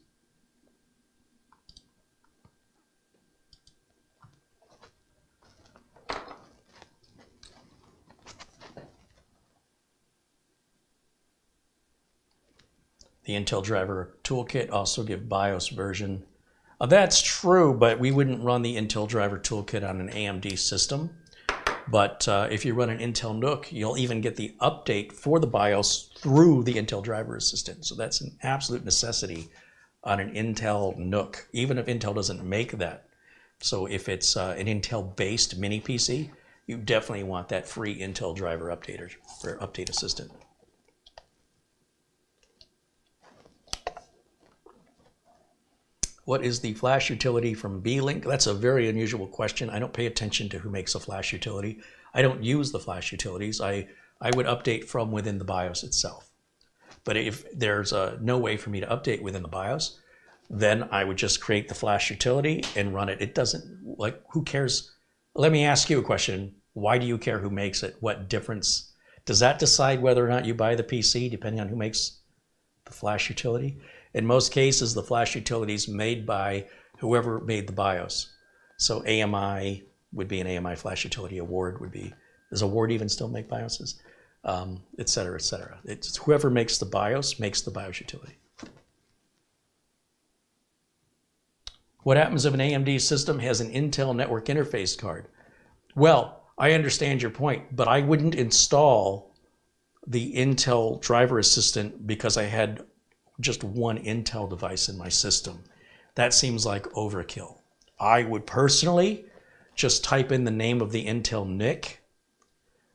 The Intel Driver Toolkit also give BIOS version That's true, but we wouldn't run the Intel driver toolkit on an AMD system. But if you run an Intel NUC, you'll even get the update for the BIOS through the Intel driver assistant. So that's an absolute necessity on an Intel NUC, even if Intel doesn't make that. So if it's an Intel-based mini PC, you definitely want that free Intel driver updater or update assistant. What is the flash utility from Beelink? That's a very unusual question. I don't pay attention to who makes a flash utility. I don't use the flash utilities. I would update from within the BIOS itself. But if there's no way for me to update within the BIOS, then I would just create the flash utility and run it. It doesn't, like, who cares? Let me ask you a question. Why do you care who makes it? What difference? Does that decide whether or not you buy the PC, depending on who makes the flash utility? In most cases, the flash utility is made by whoever made the BIOS. So AMI would be an AMI flash utility. Award would be, does Award even still make BIOSes? Et cetera, et cetera. It's whoever makes the BIOS utility. What happens if an AMD system has an Intel network interface card? Well, I understand your point, but I wouldn't install the Intel driver assistant because I had just one Intel device in my system. That seems like overkill. I would personally just type in the name of the Intel NIC,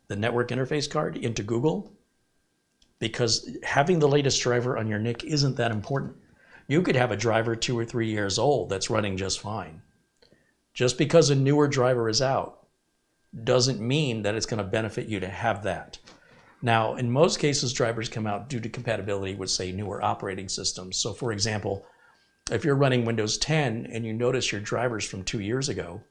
the network interface card, into Google, because having the latest driver on your NIC isn't that important. You could have a driver 2 or 3 years old that's running just fine. Just because a newer driver is out doesn't mean that it's going to benefit you to have that. Now, in most cases, drivers come out due to compatibility with, say, newer operating systems. So, for example, if you're running Windows 10 and you notice your drivers from 2 years ago,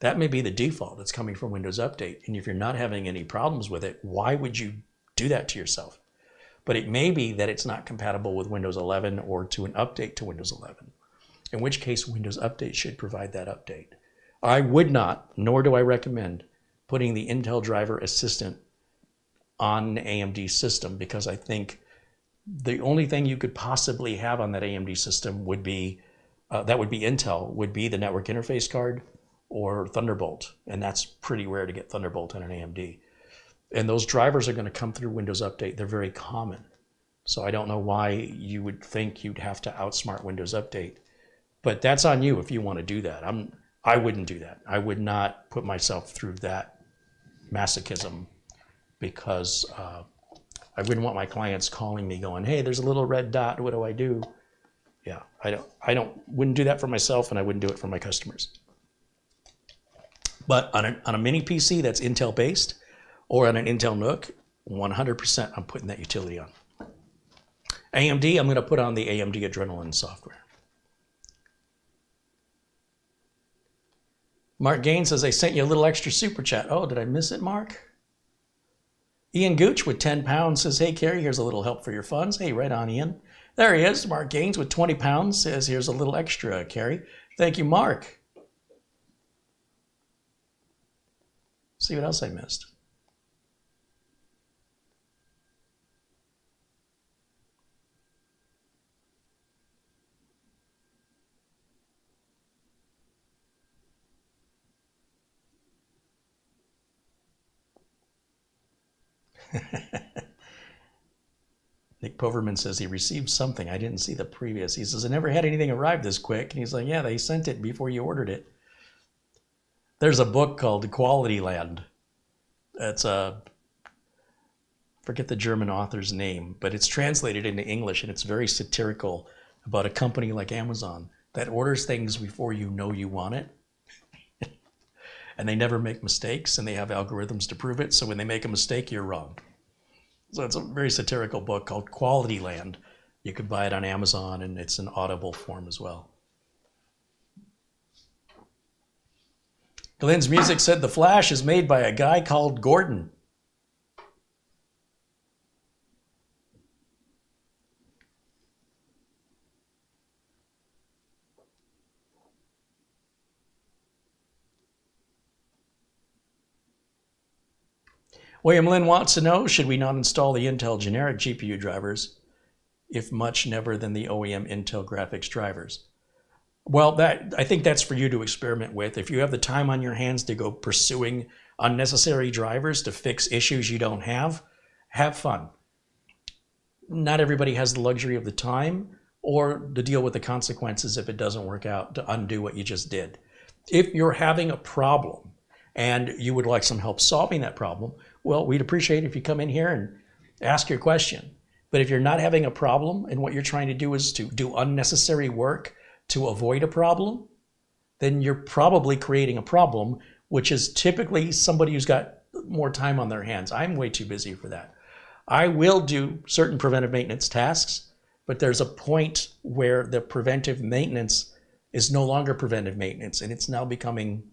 that may be the default that's coming from Windows Update. And if you're not having any problems with it, why would you do that to yourself? But it may be that it's not compatible with Windows 11 or to an update to Windows 11, in which case Windows Update should provide that update. I would not, nor do I recommend, putting the Intel driver assistant on an AMD system, because I think the only thing you could possibly have on that AMD system would be, that would be Intel, would be the network interface card or Thunderbolt. And that's pretty rare to get Thunderbolt on an AMD. And those drivers are going to come through Windows Update. They're very common. So I don't know why you would think you'd have to outsmart Windows Update. But that's on you if you want to do that. I wouldn't do that. I would not put myself through that masochism, because I wouldn't want my clients calling me going, hey, there's a little red dot, what do I do? Yeah, wouldn't do that for myself, and I wouldn't do it for my customers. But on a mini PC that's Intel based, or on an Intel NUC, 100% I'm putting that utility on. AMD, I'm going to put on the AMD Adrenalin software. Mark Gaines says, I sent you a little extra super chat. Oh, did I miss it, Mark? Ian Gooch with 10 pounds says, hey, Carrie, here's a little help for your funds. Hey, right on, Ian. There he is. Mark Gaines with 20 pounds says, here's a little extra, Carrie. Thank you, Mark. See what else I missed. Nick Poverman says he received something. I didn't see the previous. He says, I never had anything arrive this quick. And he's like, yeah, they sent it before you ordered it. There's a book called Quality Land. It's forget the German author's name, but it's translated into English, and it's very satirical about a company like Amazon that orders things before you know you want it. And they never make mistakes, and they have algorithms to prove it. So when they make a mistake, you're wrong. So it's a very satirical book called Quality Land. You could buy it on Amazon, and it's an Audible form as well. Glenn's Music said the Flash is made by a guy called Gordon. William Lynn wants to know, should we not install the Intel generic GPU drivers, if much never than the OEM Intel graphics drivers? Well, I think that's for you to experiment with. If you have the time on your hands to go pursuing unnecessary drivers to fix issues you don't have fun. Not everybody has the luxury of the time or to deal with the consequences if it doesn't work out to undo what you just did. If you're having a problem and you would like some help solving that problem, well, we'd appreciate it if you come in here and ask your question. But if you're not having a problem and what you're trying to do is to do unnecessary work to avoid a problem, then you're probably creating a problem, which is typically somebody who's got more time on their hands. I'm way too busy for that. I will do certain preventive maintenance tasks, but there's a point where the preventive maintenance is no longer preventive maintenance, and it's now becoming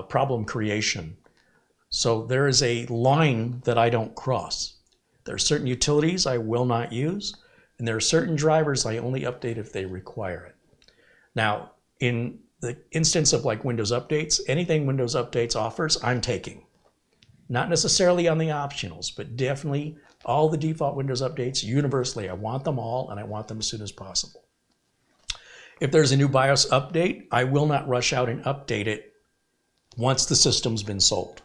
problem creation. So there is a line that I don't cross. There are certain utilities I will not use, and there are certain drivers I only update if they require it. Now, in the instance of like Windows updates, anything Windows updates offers, I'm taking. Not necessarily on the optionals, but definitely all the default Windows updates, universally, I want them all, and I want them as soon as possible. If there's a new BIOS update, I will not rush out and update it once the system's been sold.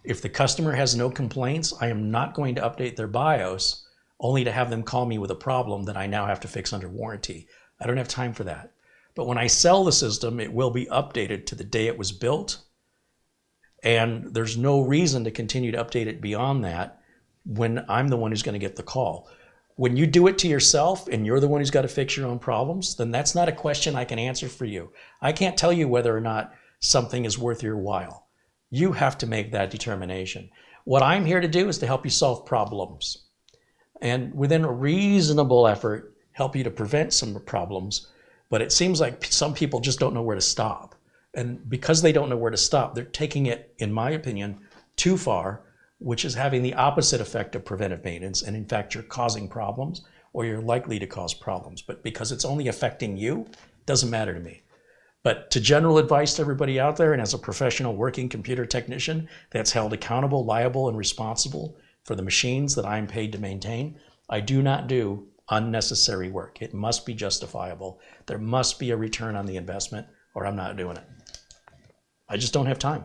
If the customer has no complaints, I am not going to update their BIOS only to have them call me with a problem that I now have to fix under warranty. I don't have time for that. But when I sell the system, it will be updated to the day it was built, and there's no reason to continue to update it beyond that when I'm the one who's going to get the call. When you do it to yourself and you're the one who's got to fix your own problems, then that's not a question I can answer for you. I can't tell you whether or not something is worth your while. You have to make that determination. What I'm here to do is to help you solve problems, and within a reasonable effort, help you to prevent some problems. But it seems like some people just don't know where to stop. And because they don't know where to stop, they're taking it, in my opinion, too far, which is having the opposite effect of preventive maintenance. And in fact, you're causing problems, or you're likely to cause problems. But because it's only affecting you, it doesn't matter to me. But to general advice to everybody out there, and as a professional working computer technician that's held accountable, liable, and responsible for the machines that I'm paid to maintain, I do not do unnecessary work. It must be justifiable. There must be a return on the investment, or I'm not doing it. I just don't have time.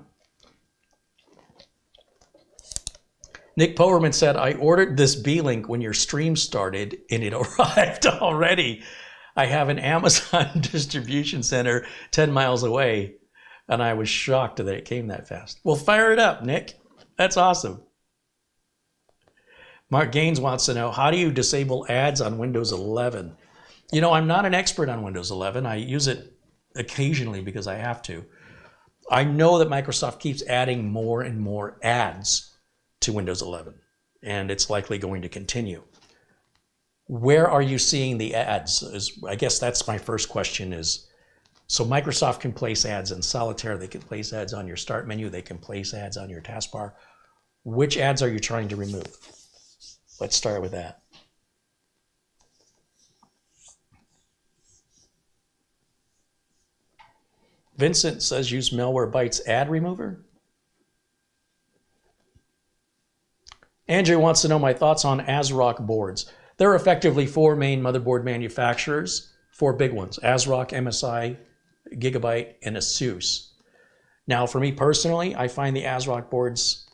Nick Powerman said, I ordered this Beelink when your stream started and it arrived already. I have an Amazon distribution center 10 miles away, and I was shocked that it came that fast. Well, fire it up, Nick. That's awesome. Mark Gaines wants to know, how do you disable ads on Windows 11? You know, I'm not an expert on Windows 11. I use it occasionally because I have to. I know that Microsoft keeps adding more and more ads to Windows 11, and it's likely going to continue. Where are you seeing the ads? I guess that's my first question is, so Microsoft can place ads in Solitaire, they can place ads on your start menu, they can place ads on your taskbar. Which ads are you trying to remove? Let's start with that. Vincent says use Malwarebytes ad remover. Andrew wants to know my thoughts on ASRock boards. There are effectively four main motherboard manufacturers, four big ones: ASRock, MSI, Gigabyte, and ASUS. Now, for me personally, I find the ASRock boards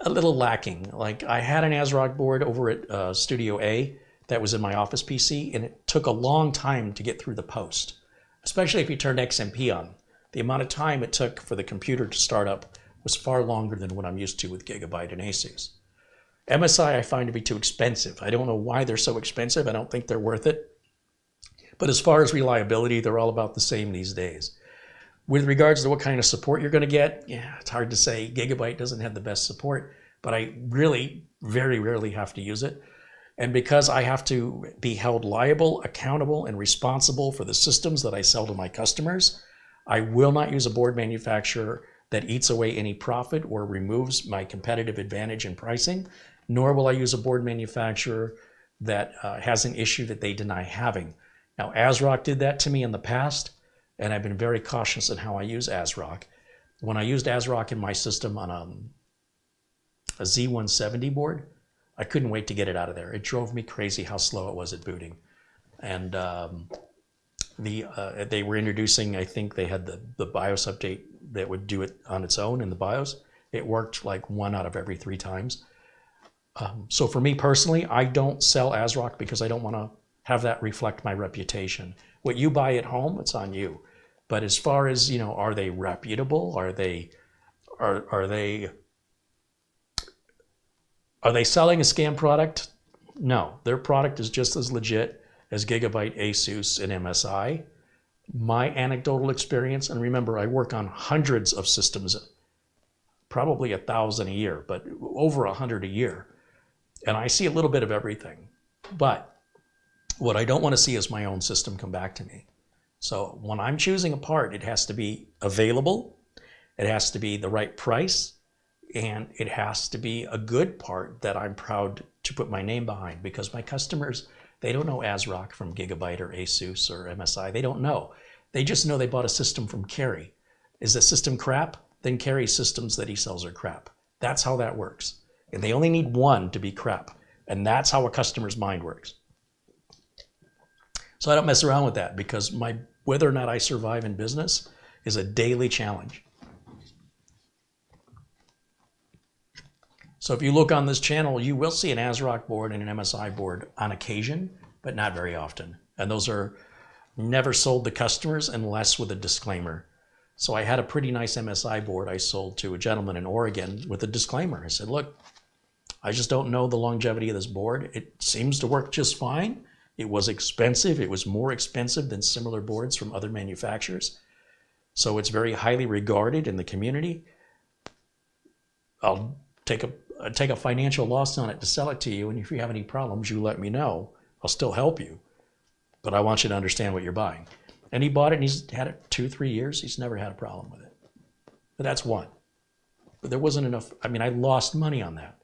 a little lacking. Like, I had an ASRock board over at Studio A that was in my office PC, and it took a long time to get through the post, especially if you turned XMP on. The amount of time it took for the computer to start up was far longer than what I'm used to with Gigabyte and ASUS. MSI I find to be too expensive. I don't know why they're so expensive. I don't think they're worth it. But as far as reliability, they're all about the same these days. With regards to what kind of support you're going to get, yeah, it's hard to say. Gigabyte doesn't have the best support, but I really very rarely have to use it. And because I have to be held liable, accountable, and responsible for the systems that I sell to my customers, I will not use a board manufacturer that eats away any profit or removes my competitive advantage in pricing, nor will I use a board manufacturer that has an issue that they deny having. Now, ASRock did that to me in the past, and I've been very cautious in how I use ASRock. When I used ASRock in my system on a Z170 board, I couldn't wait to get it out of there. It drove me crazy how slow it was at booting. And They were introducing, I think they had the BIOS update that would do it on its own in the BIOS. It worked like 1 out of every 3 times. So for me personally, I don't sell ASRock because I don't want to have that reflect my reputation. What you buy at home, it's on you. But as far as, you know, are they reputable? Are they selling a scam product? No, their product is just as legit as Gigabyte, Asus, and MSI. My anecdotal experience, and remember, I work on hundreds of systems, probably 1,000 a year, but over 100 a year. And I see a little bit of everything. But what I don't want to see is my own system come back to me. So when I'm choosing a part, it has to be available, it has to be the right price, and it has to be a good part that I'm proud to put my name behind, because my customers, they don't know ASRock from Gigabyte or Asus or MSI. They don't know. They just know they bought a system from Kerry. Is the system crap? Then Kerry's systems that he sells are crap. That's how that works. And they only need one to be crap. And that's how a customer's mind works. So I don't mess around with that, because whether or not I survive in business is a daily challenge. So if you look on this channel, you will see an ASRock board and an MSI board on occasion, but not very often. And those are never sold to customers unless with a disclaimer. So I had a pretty nice MSI board I sold to a gentleman in Oregon with a disclaimer. I said, look, I just don't know the longevity of this board. It seems to work just fine. It was expensive. It was more expensive than similar boards from other manufacturers. So it's very highly regarded in the community. I'll take a financial loss on it to sell it to you, and if you have any problems, you let me know. I'll still help you, but I want you to understand what you're buying. And he bought it, and he's had it 2-3 years. He's never had a problem with it. But that's one. But there wasn't enough. I mean, I lost money on that.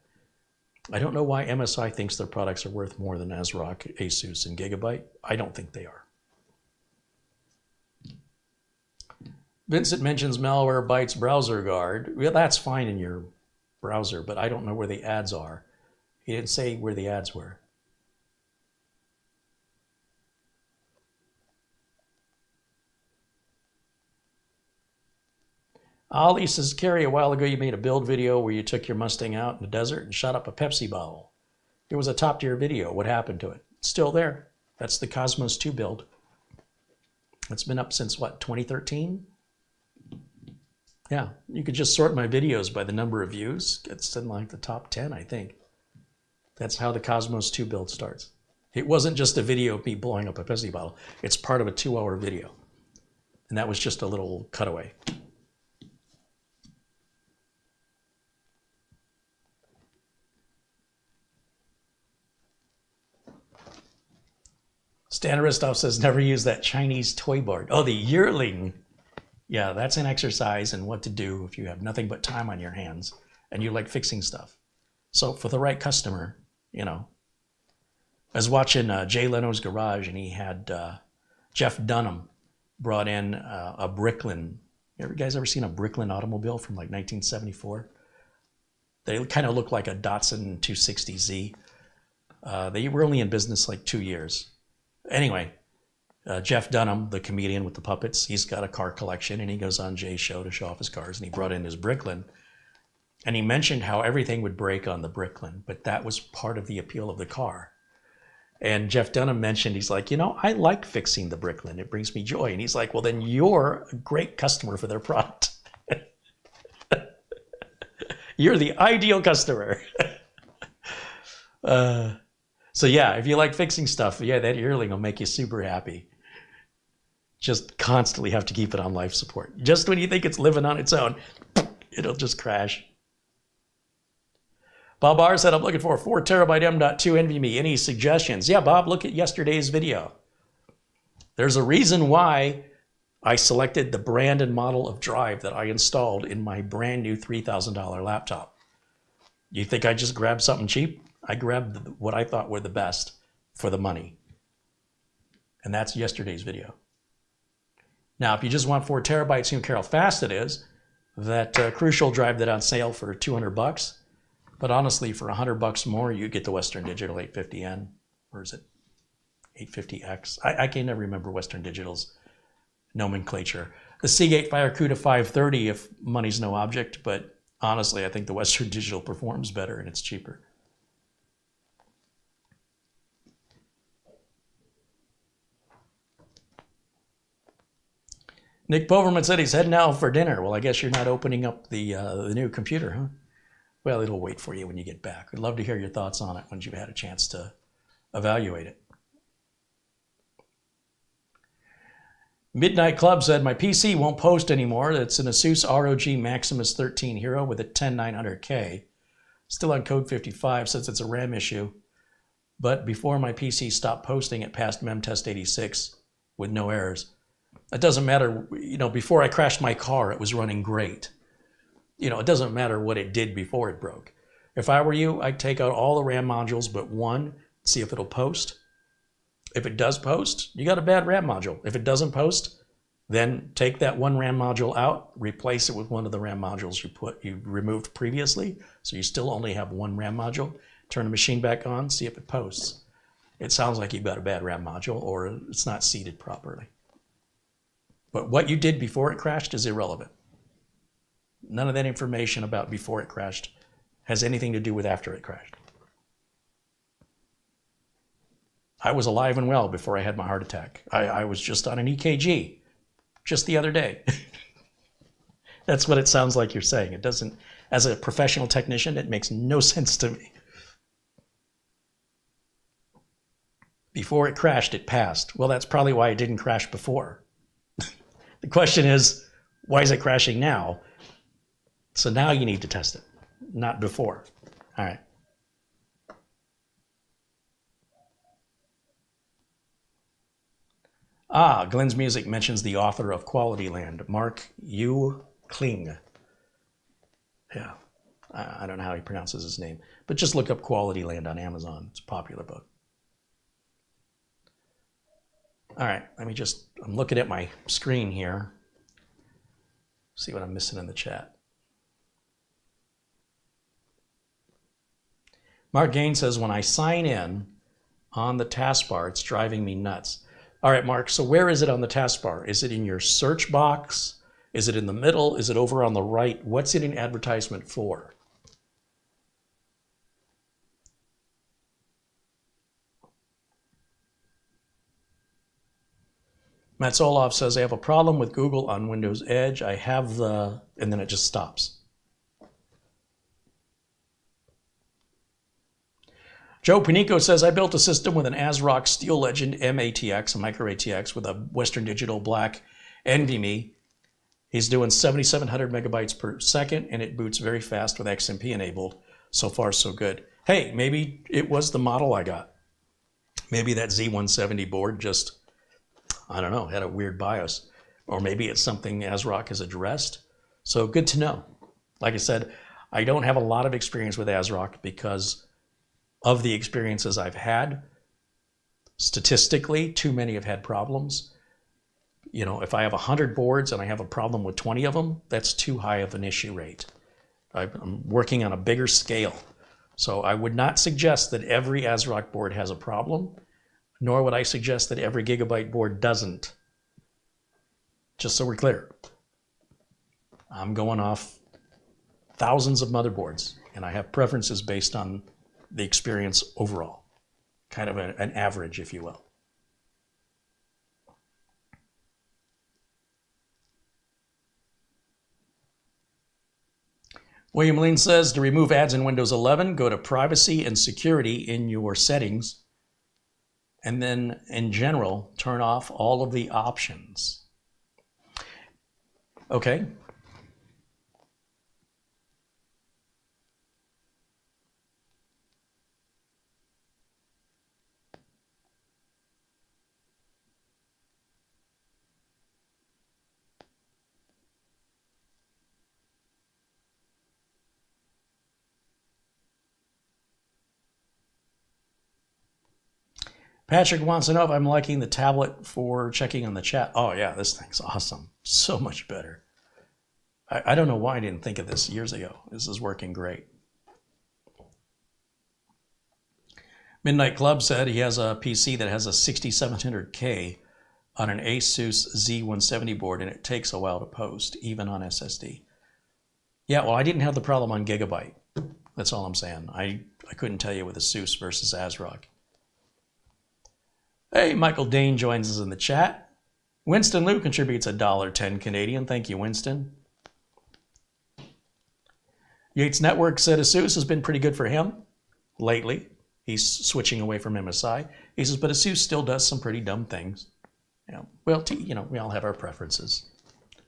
I don't know why MSI thinks their products are worth more than ASRock, Asus, and Gigabyte. I don't think they are. Vincent mentions Malwarebytes browser guard. Well, that's fine in your browser, but I don't know where the ads are. He didn't say where the ads were. Ali says, Kerry, a while ago you made a build video where you took your Mustang out in the desert and shot up a Pepsi bottle. It was a top-tier video. What happened to it? It's still there. That's the Cosmos 2 build. It's been up since, what, 2013? Yeah, you could just sort my videos by the number of views. It's in like the top 10, I think. That's how the Cosmos 2 build starts. It wasn't just a video of me blowing up a Pepsi bottle. It's part of a 2-hour video. And that was just a little cutaway. Stan Ristov says, never use that Chinese toy board. Oh, the yearling. Yeah, that's an exercise in what to do if you have nothing but time on your hands and you like fixing stuff. So for the right customer, you know. I was watching Jay Leno's Garage, and he had Jeff Dunham brought in a Bricklin. You guys ever seen a Bricklin automobile from like 1974? They kind of look like a Datsun 260Z. They were only in business like 2 years. Anyway, Jeff Dunham, the comedian with the puppets, he's got a car collection, and he goes on Jay's show to show off his cars, and he brought in his Bricklin. And he mentioned how everything would break on the Bricklin, but that was part of the appeal of the car. And Jeff Dunham mentioned, he's like, you know, I like fixing the Bricklin. It brings me joy. And he's like, well, then you're a great customer for their product. You're the ideal customer. So yeah, if you like fixing stuff, yeah, that yearling will make you super happy. Just constantly have to keep it on life support. Just when you think it's living on its own, it'll just crash. Bob R said, I'm looking for a 4TB M.2 NVMe. Any suggestions? Yeah, Bob, look at yesterday's video. There's a reason why I selected the brand and model of drive that I installed in my brand new $3,000 laptop. You think I just grabbed something cheap? I grabbed what I thought were the best for the money. And that's yesterday's video. Now, if you just want 4 terabytes, you don't care how fast it is, that Crucial drive that on sale for $200. But honestly, for $100 more, you get the Western Digital 850N. Or is it 850X. I can never remember Western Digital's nomenclature. The Seagate Fire CUDA 530 if money's no object, but honestly, I think the Western Digital performs better and it's cheaper. Nick Poverman said he's heading out for dinner. Well, I guess you're not opening up the new computer, huh? Well, it'll wait for you when you get back. I'd love to hear your thoughts on it once you've had a chance to evaluate it. Midnight Club said, my PC won't post anymore. It's an Asus ROG Maximus 13 Hero with a 10900K. Still on code 55 since it's a RAM issue. But before my PC stopped posting, it passed memtest 86 with no errors. It doesn't matter, before I crashed my car, it was running great. It doesn't matter what it did before it broke. If I were you, I'd take out all the RAM modules but one, see if it'll post. If it does post, you got a bad RAM module. If it doesn't post, then take that one RAM module out, replace it with one of the RAM modules you removed previously, so you still only have one RAM module. Turn the machine back on, see if it posts. It sounds like you've got a bad RAM module or it's not seated properly. But what you did before it crashed is irrelevant. None of that information about before it crashed has anything to do with after it crashed. I was alive and well before I had my heart attack. I was just on an EKG just the other day. That's what it sounds like you're saying. It doesn't, as a professional technician, it makes no sense to me. Before it crashed, it passed. Well, that's probably why it didn't crash before. The question is, why is it crashing now? So now you need to test it, not before. All right. Glenn's Music mentions the author of Quality Land, Mark U. Kling. Yeah, I don't know how he pronounces his name, but just look up Quality Land on Amazon. It's a popular book. All right, I'm looking at my screen here. See what I'm missing in the chat. Mark Gaines says, when I sign in on the taskbar, it's driving me nuts. All right, Mark, so where is it on the taskbar? Is it in your search box? Is it in the middle? Is it over on the right? What's it an advertisement for? Matt Soloff says, I have a problem with Google on Windows Edge. I have and then it just stops. Joe Panico says, I built a system with an ASRock Steel Legend M-ATX, a micro ATX with a Western Digital Black NVMe. He's doing 7,700 megabytes per second, and it boots very fast with XMP enabled. So far, so good. Hey, maybe it was the model I got. Maybe that Z170 board just, I don't know, had a weird BIOS. Or maybe it's something ASRock has addressed. So good to know. Like I said, I don't have a lot of experience with ASRock because of the experiences I've had. Statistically, too many have had problems. If I have 100 boards and I have a problem with 20 of them, that's too high of an issue rate. I'm working on a bigger scale. So I would not suggest that every ASRock board has a problem, nor would I suggest that every Gigabyte board doesn't. Just so we're clear. I'm going off thousands of motherboards, and I have preferences based on the experience overall. Kind of an average, if you will. William Lean says, to remove ads in Windows 11, go to Privacy and Security in your settings, and then in general, turn off all of the options. Okay. Patrick wants to know if I'm liking the tablet for checking on the chat. Oh yeah, this thing's awesome. So much better. I don't know why I didn't think of this years ago. This is working great. Midnight Club said he has a PC that has a 6700K on an Asus Z170 board, and it takes a while to post, even on SSD. Yeah, well, I didn't have the problem on Gigabyte. That's all I'm saying. I couldn't tell you with Asus versus ASRock. Hey, Michael Dane joins us in the chat. Winston Liu contributes $1.10 Canadian. Thank you, Winston. Yates Network said Asus has been pretty good for him lately. He's switching away from MSI. He says, but Asus still does some pretty dumb things. Yeah, well, we all have our preferences.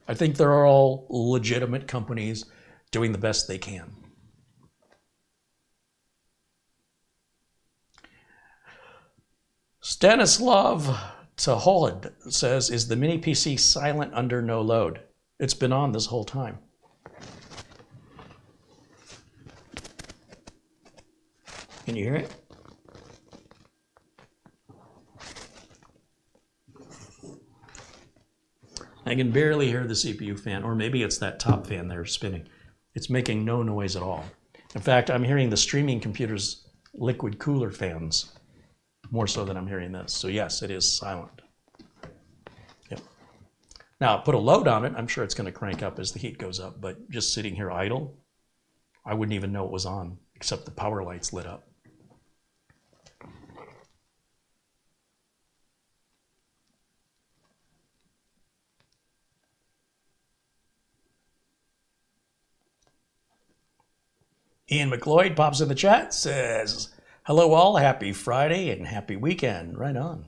I think they're all legitimate companies doing the best they can. Stanislav Taholid says, is the mini PC silent under no load? It's been on this whole time. Can you hear it? I can barely hear the CPU fan, or maybe it's that top fan there spinning. It's making no noise at all. In fact, I'm hearing the streaming computer's liquid cooler fans more so than I'm hearing this. So yes, it is silent. Yep. Now, put a load on it, I'm sure it's going to crank up as the heat goes up, but just sitting here idle, I wouldn't even know it was on, except the power lights lit up. Ian McLeod pops in the chat, says, hello all, happy Friday and happy weekend. Right on.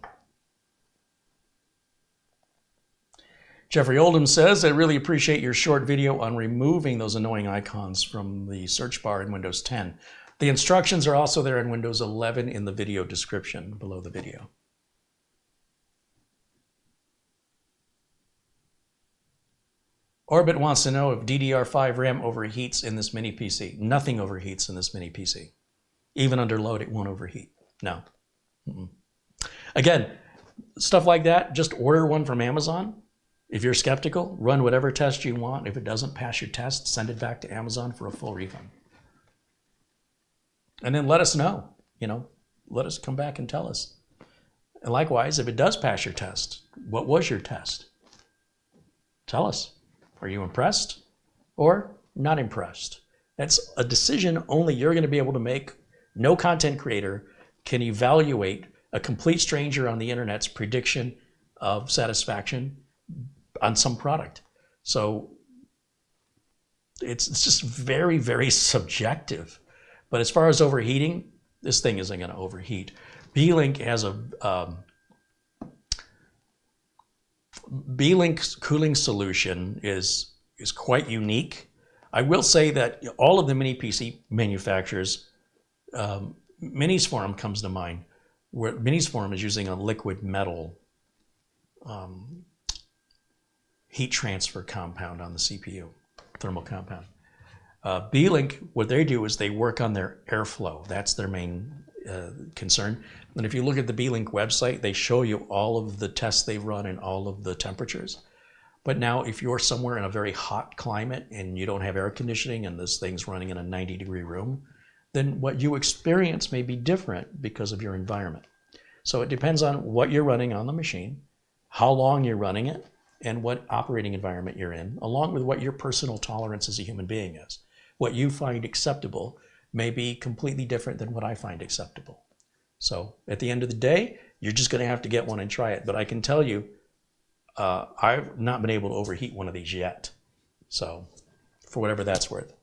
Jeffrey Oldham says, I really appreciate your short video on removing those annoying icons from the search bar in Windows 10. The instructions are also there in Windows 11 in the video description below the video. Orbit wants to know if DDR5 RAM overheats in this mini PC. Nothing overheats in this mini PC. Even under load, it won't overheat. No. Again, stuff like that, just order one from Amazon. If you're skeptical, run whatever test you want. If it doesn't pass your test, send it back to Amazon for a full refund. And then let us know. Let us come back and tell us. And likewise, if it does pass your test, what was your test? Tell us. Are you impressed or not impressed? That's a decision only you're going to be able to make. No content creator can evaluate a complete stranger on the internet's prediction of satisfaction on some product. So it's just very, very subjective. But as far as overheating, this thing isn't going to overheat. Beelink has a Beelink's cooling solution is quite unique. I will say that all of the mini PC manufacturers, Minis Forum comes to mind, where Minis Forum is using a liquid metal heat transfer compound on the CPU, thermal compound. Beelink, what they do is they work on their airflow. That's their main concern. And if you look at the Beelink website, they show you all of the tests they've run and all of the temperatures. But now if you're somewhere in a very hot climate and you don't have air conditioning and this thing's running in a 90-degree room, then what you experience may be different because of your environment. So it depends on what you're running on the machine, how long you're running it, and what operating environment you're in, along with what your personal tolerance as a human being is. What you find acceptable may be completely different than what I find acceptable. So at the end of the day, you're just going to have to get one and try it. But I can tell you, I've not been able to overheat one of these yet. So for whatever that's worth.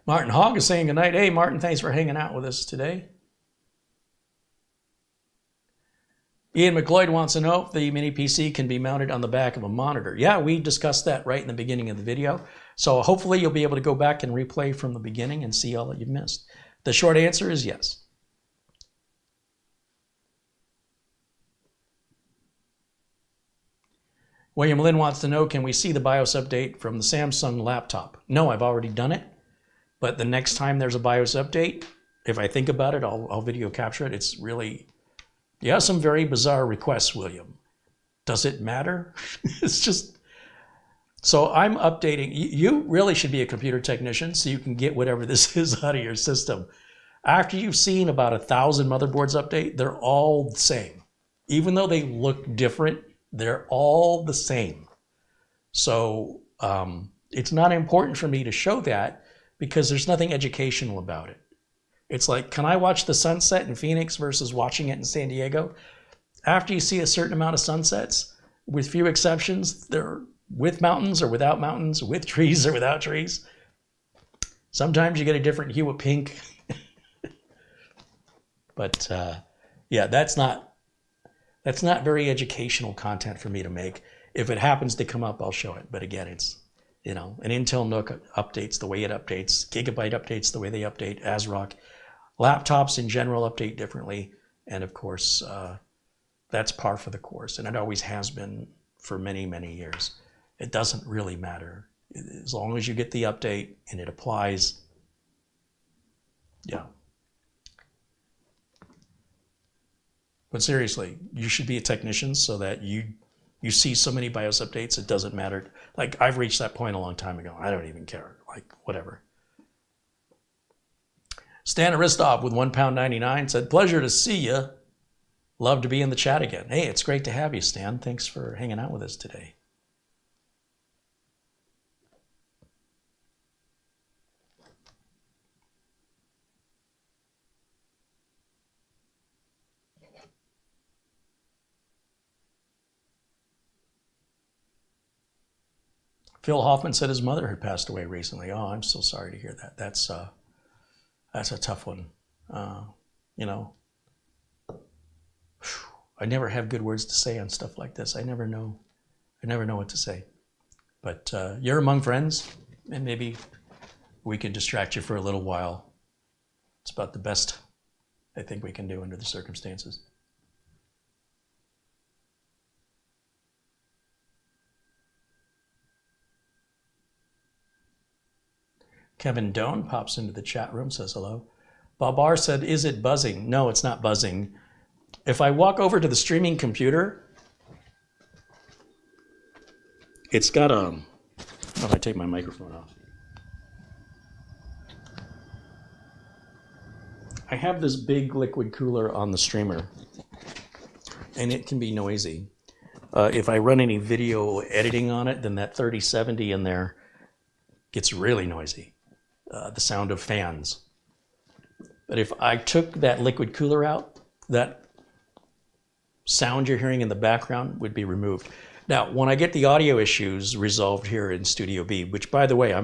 Martin Hogg is saying goodnight. Hey, Martin, thanks for hanging out with us today. Ian McLeod wants to know if the mini PC can be mounted on the back of a monitor. Yeah, we discussed that right in the beginning of the video. So hopefully you'll be able to go back and replay from the beginning and see all that you've missed. The short answer is yes. William Lynn wants to know, can we see the BIOS update from the Samsung laptop? No, I've already done it. But the next time there's a BIOS update, if I think about it, I'll video capture it. It's really, you have some very bizarre requests, William. Does it matter? It's just, so I'm updating. You really should be a computer technician so you can get whatever this is out of your system. After you've seen about 1,000 motherboards update, they're all the same. Even though they look different, they're all the same. So it's not important for me to show that because there's nothing educational about it. It's like, can I watch the sunset in Phoenix versus watching it in San Diego? After you see a certain amount of sunsets, with few exceptions, they're with mountains or without mountains, with trees or without trees. Sometimes you get a different hue of pink. But yeah, that's not very educational content for me to make. If it happens to come up, I'll show it. But again, it's, you know, an Intel NUC updates the way it updates, Gigabyte updates the way they update, ASRock. Laptops in general update differently. And of course, that's par for the course. And it always has been for many, many years. It doesn't really matter. As long as you get the update and it applies, yeah. But seriously, you should be a technician so that you see so many BIOS updates, it doesn't matter. Like, I've reached that point a long time ago. I don't even care. Like, whatever. Stan Aristov with £1.99 said, pleasure to see you. Love to be in the chat again. Hey, it's great to have you, Stan. Thanks for hanging out with us today. Phil Hoffman said his mother had passed away recently. Oh, I'm so sorry to hear that. That's a tough one. You know, I never have good words to say on stuff like this. I never know what to say. But you're among friends, and maybe we can distract you for a little while. It's about the best I think we can do under the circumstances. Kevin Doan pops into the chat room, says hello. Bob R said, is it buzzing? No, it's not buzzing. If I walk over to the streaming computer, it's got a, if I take my microphone off. I have this big liquid cooler on the streamer, and it can be noisy. If I run any video editing on it, then that 3070 in there gets really noisy. The sound of fans. But if I took that liquid cooler out, that sound you're hearing in the background would be removed. Now, when I get the audio issues resolved here in Studio B, which by the way,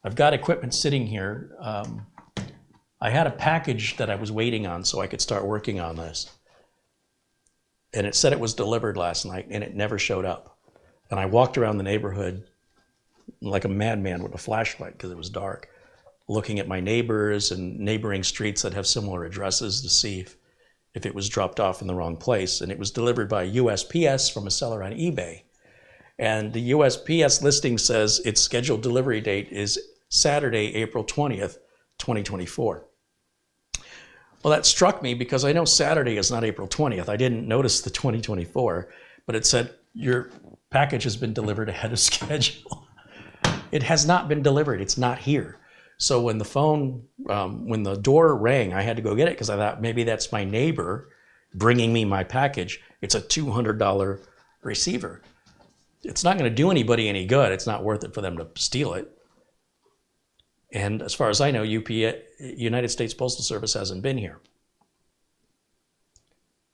I've got equipment sitting here. I had a package that I was waiting on so I could start working on this. And it said it was delivered last night and it never showed up. And I walked around the neighborhood like a madman with a flashlight because it was dark, looking at my neighbors and neighboring streets that have similar addresses to see if it was dropped off in the wrong place. And it was delivered by USPS from a seller on eBay. And the USPS listing says its scheduled delivery date is Saturday, April 20th, 2024. Well, that struck me because I know Saturday is not April 20th. I didn't notice the 2024, but it said your package has been delivered ahead of schedule. It has not been delivered. It's not here. So when the phone, when the door rang, I had to go get it because I thought maybe that's my neighbor bringing me my package. It's a $200 receiver. It's not going to do anybody any good. It's not worth it for them to steal it. And as far as I know, United States Postal Service hasn't been here.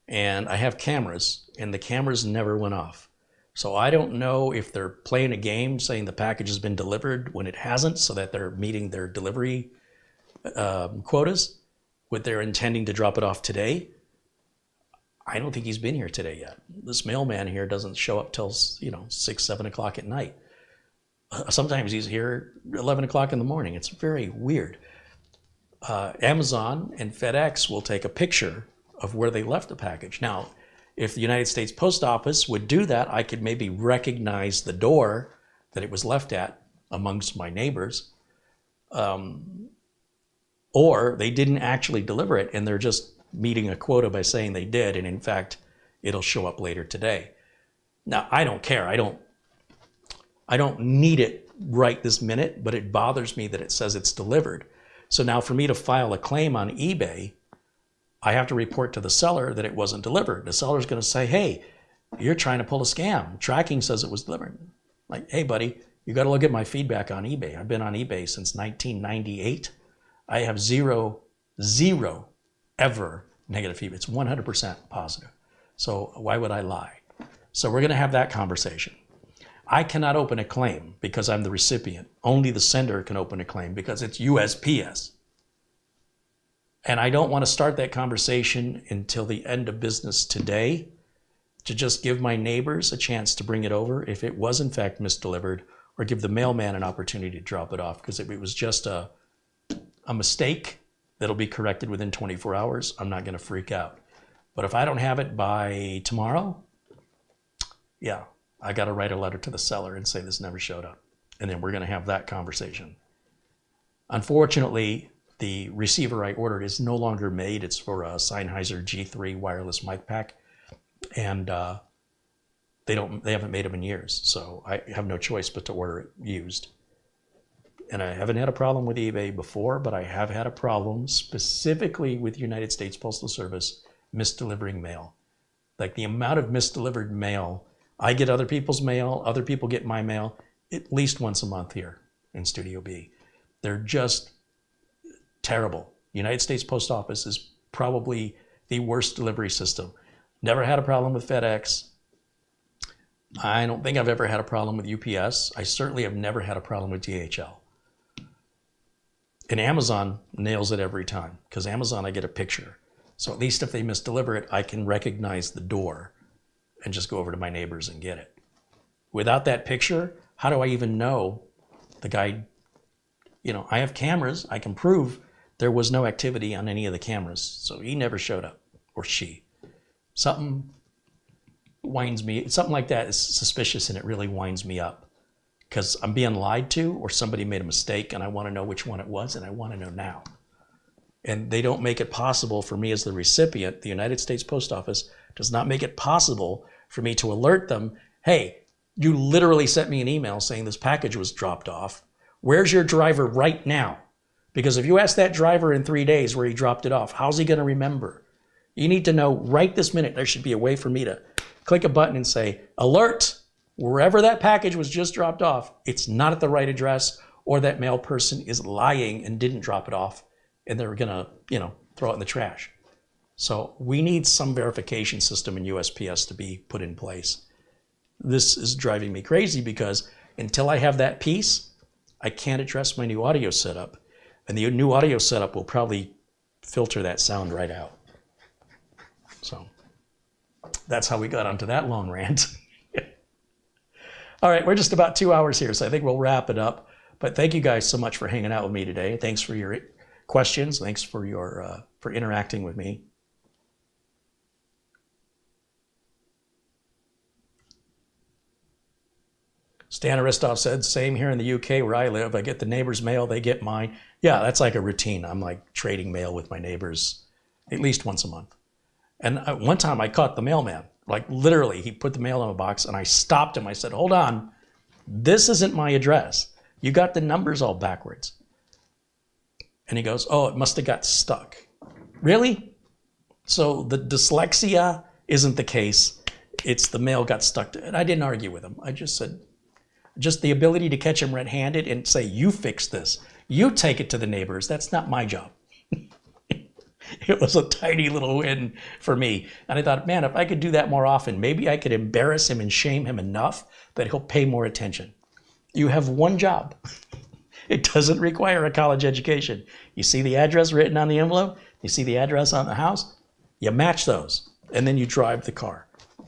And I have cameras, and the cameras never went off. So I don't know if they're playing a game saying the package has been delivered when it hasn't, so that they're meeting their delivery quotas, what they're intending to drop it off today. I don't think he's been here today yet. This mailman here doesn't show up till 6, 7 o'clock at night. Sometimes he's here 11 o'clock in the morning. It's very weird. Amazon and FedEx will take a picture of where they left the package. Now, if the United States Post Office would do that, I could maybe recognize the door that it was left at amongst my neighbors. or they didn't actually deliver it and they're just meeting a quota by saying they did, and in fact, it'll show up later today. Now, I don't care. I don't need it right this minute, but it bothers me that it says it's delivered. So now for me to file a claim on eBay, I have to report to the seller that it wasn't delivered. The seller's going to say, hey, you're trying to pull a scam. Tracking says it was delivered. Like, hey, buddy, you got to look at my feedback on eBay. I've been on eBay since 1998. I have zero ever negative feedback. It's 100% positive. So why would I lie? So we're going to have that conversation. I cannot open a claim because I'm the recipient. Only the sender can open a claim because it's USPS. And I don't want to start that conversation until the end of business today, to just give my neighbors a chance to bring it over if it was in fact misdelivered, or give the mailman an opportunity to drop it off. Because if it was just a mistake that'll be corrected within 24 hours, I'm not going to freak out. But if I don't have it by tomorrow, yeah, I got to write a letter to the seller and say this never showed up. And then we're going to have that conversation. Unfortunately, the receiver I ordered is no longer made. It's for a Sennheiser G3 wireless mic pack. And they haven't made them in years. So I have no choice but to order it used. And I haven't had a problem with eBay before, but I have had a problem specifically with United States Postal Service misdelivering mail. Like the amount of misdelivered mail, I get other people's mail, other people get my mail at least once a month here in Studio B. They're just terrible. United States Post Office is probably the worst delivery system. Never had a problem with FedEx. I don't think I've ever had a problem with UPS. I certainly have never had a problem with DHL. And Amazon nails it every time, because Amazon, I get a picture. So at least if they misdeliver it, I can recognize the door and just go over to my neighbors and get it. Without that picture, how do I even know the guy? You know, I have cameras. I can prove there was no activity on any of the cameras. So he never showed up, or she. Something winds me, something like that is suspicious, and it really winds me up because I'm being lied to, or somebody made a mistake and I want to know which one it was, and I want to know now. And they don't make it possible for me as the recipient. The United States Post Office does not make it possible for me to alert them, hey, you literally sent me an email saying this package was dropped off. Where's your driver right now? Because if you ask that driver in 3 days where he dropped it off, how's he going to remember? You need to know right this minute. There should be a way for me to click a button and say, alert, wherever that package was just dropped off, it's not at the right address, or that mail person is lying and didn't drop it off, and they're going to, throw it in the trash. So we need some verification system in USPS to be put in place. This is driving me crazy because until I have that piece, I can't address my new audio setup. And the new audio setup will probably filter that sound right out. So that's how we got onto that long rant. All right, we're just about 2 hours here, so I think we'll wrap it up. But thank you guys so much for hanging out with me today. Thanks for your questions. Thanks for your for interacting with me. Stan Aristov said, same here in the UK where I live. I get the neighbor's mail, they get mine. Yeah, that's like a routine. I'm like trading mail with my neighbors at least once a month. And one time I caught the mailman. Like literally, he put the mail in a box and I stopped him. I said, hold on, this isn't my address. You got the numbers all backwards. And he goes, oh, it must have got stuck. Really? So the dyslexia isn't the case. It's the mail got stuck. And I didn't argue with him. I just said, just the ability to catch him red-handed and say, you fix this. You take it to the neighbors. That's not my job. It was a tiny little win for me. And I thought, man, if I could do that more often, maybe I could embarrass him and shame him enough that he'll pay more attention. You have one job. It doesn't require a college education. You see the address written on the envelope, you see the address on the house, you match those, and then you drive the car.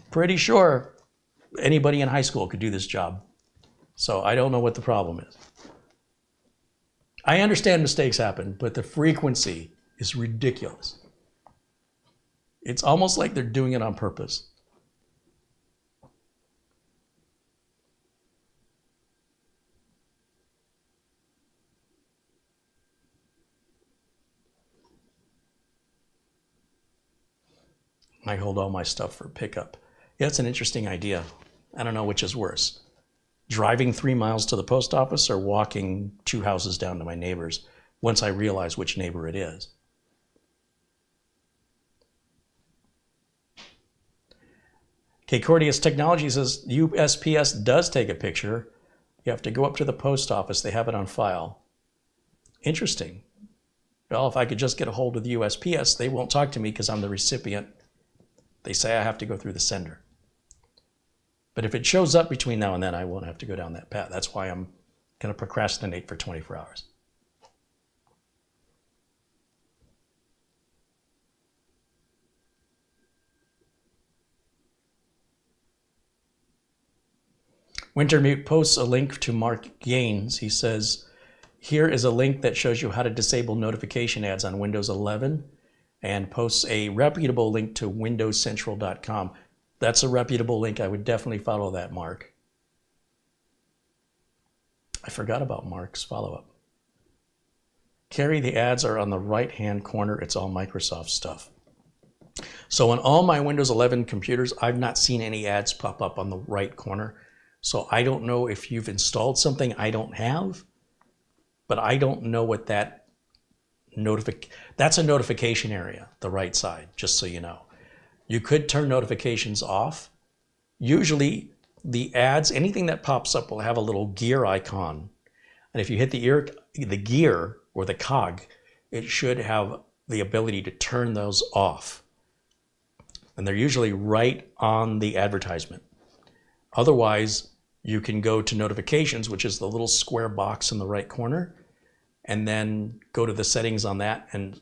Pretty sure anybody in high school could do this job. So I don't know what the problem is. I understand mistakes happen, but the frequency is ridiculous. It's almost like they're doing it on purpose. I hold all my stuff for pickup. Yeah, it's an interesting idea. I don't know which is worse. Driving 3 miles to the post office or walking 2 houses down to my neighbor's once I realize which neighbor it is. Okay, Cordius Technology says USPS does take a picture. You have to go up to the post office. They have it on file. Interesting. Well, if I could just get a hold of the USPS, they won't talk to me because I'm the recipient. They say I have to go through the sender. But if it shows up between now and then, I won't have to go down that path. That's why I'm going to procrastinate for 24 hours. Wintermute posts a link to Mark Gaines. He says, here is a link that shows you how to disable notification ads on Windows 11 and posts a reputable link to windowscentral.com. That's a reputable link. I would definitely follow that, Mark. I forgot about Mark's follow-up. Carrie, the ads are on the right-hand corner. It's all Microsoft stuff. So on all my Windows 11 computers, I've not seen any ads pop up on the right corner. So I don't know if you've installed something I don't have, but I don't know what that that's a notification area, the right side, just so you know. You could turn notifications off. Usually the ads, anything that pops up will have a little gear icon. And if you hit the gear or the cog, it should have the ability to turn those off. And they're usually right on the advertisement. Otherwise, you can go to notifications, which is the little square box in the right corner, and then go to the settings on that. And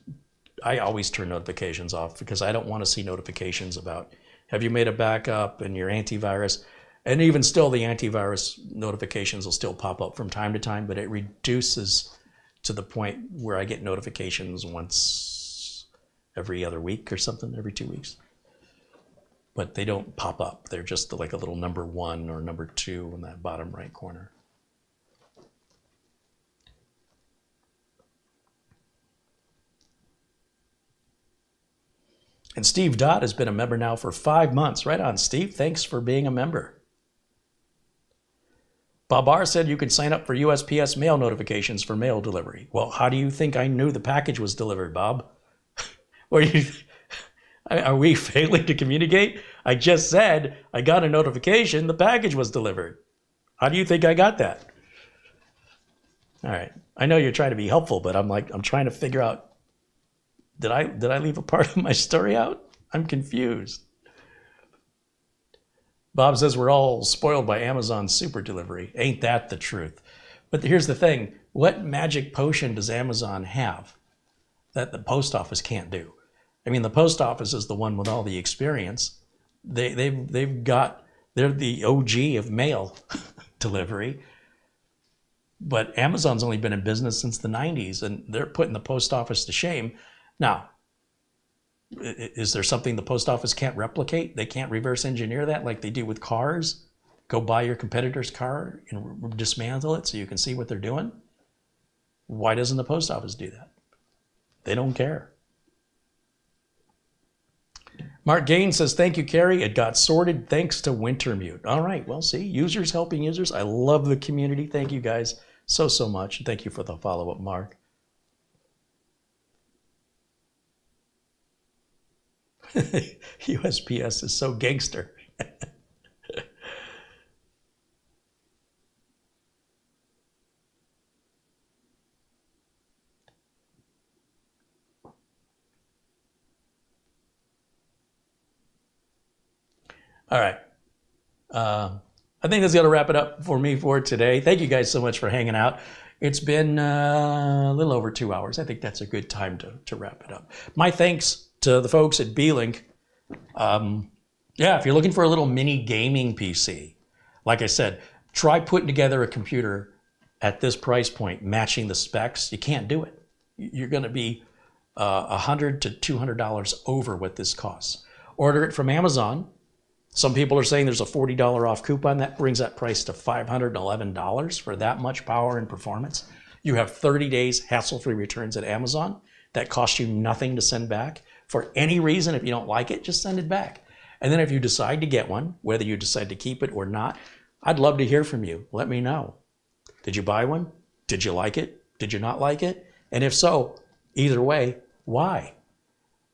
I always turn notifications off because I don't want to see notifications about, have you made a backup and your antivirus? And even still, the antivirus notifications will still pop up from time to time, but it reduces to the point where I get notifications once every other week or something, every 2 weeks. But they don't pop up. They're just like a little number 1 or number 2 in that bottom right corner. And Steve Dodd has been a member now for 5 months. Right on, Steve. Thanks for being a member. Bob R. said you could sign up for USPS mail notifications for mail delivery. Well, how do you think I knew the package was delivered, Bob? Are we failing to communicate? I just said I got a notification the package was delivered. How do you think I got that? All right. I know you're trying to be helpful, but I'm trying to figure out, did I leave a part of my story out? I'm confused. Bob says we're all spoiled by Amazon super delivery. Ain't that the truth? But here's the thing. What magic potion does Amazon have that the post office can't do? I mean, the post office is the one with all the experience. They're the OG of mail delivery. But Amazon's only been in business since the 90s, and they're putting the post office to shame. Now, is there something the post office can't replicate? They can't reverse engineer that like they do with cars? Go buy your competitor's car and dismantle it so you can see what they're doing? Why doesn't the post office do that? They don't care. Mark Gaines says, thank you, Carrie. It got sorted thanks to Wintermute. All right, well, see, users helping users. I love the community. Thank you guys so much. And thank you for the follow-up, Mark. USPS is so gangster. All right. I think that's going to wrap it up for me for today. Thank you guys so much for hanging out. It's been a little over 2 hours. I think that's a good time to wrap it up. My thanks to the folks at Beelink. Yeah, if you're looking for a little mini gaming PC, like I said, try putting together a computer at this price point, matching the specs. You can't do it. You're going to be $100 to $200 over what this costs. Order it from Amazon. Some people are saying there's a $40 off coupon. That brings that price to $511 for that much power and performance. You have 30 days hassle-free returns at Amazon. That costs you nothing to send back. for any reason. If you don't like it, just send it back. And then if you decide to get one, whether you decide to keep it or not, I'd love to hear from you. Let me know. Did you buy one? Did you like it? Did you not like it? And if so, either way, why?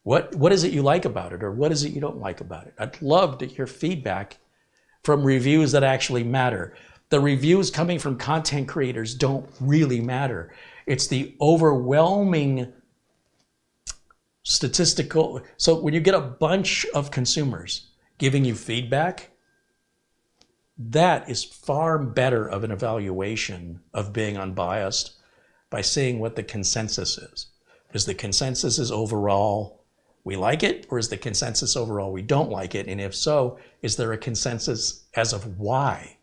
What is it you like about it, or what is it you don't like about it? I'd love to hear feedback from reviews that actually matter. The reviews coming from content creators don't really matter. It's the overwhelming statistical. So when you get a bunch of consumers giving you feedback, that is far better of an evaluation of being unbiased by seeing what the consensus is. Is the consensus is overall we like it, or is the consensus overall we don't like it? And if so, is there a consensus as of why?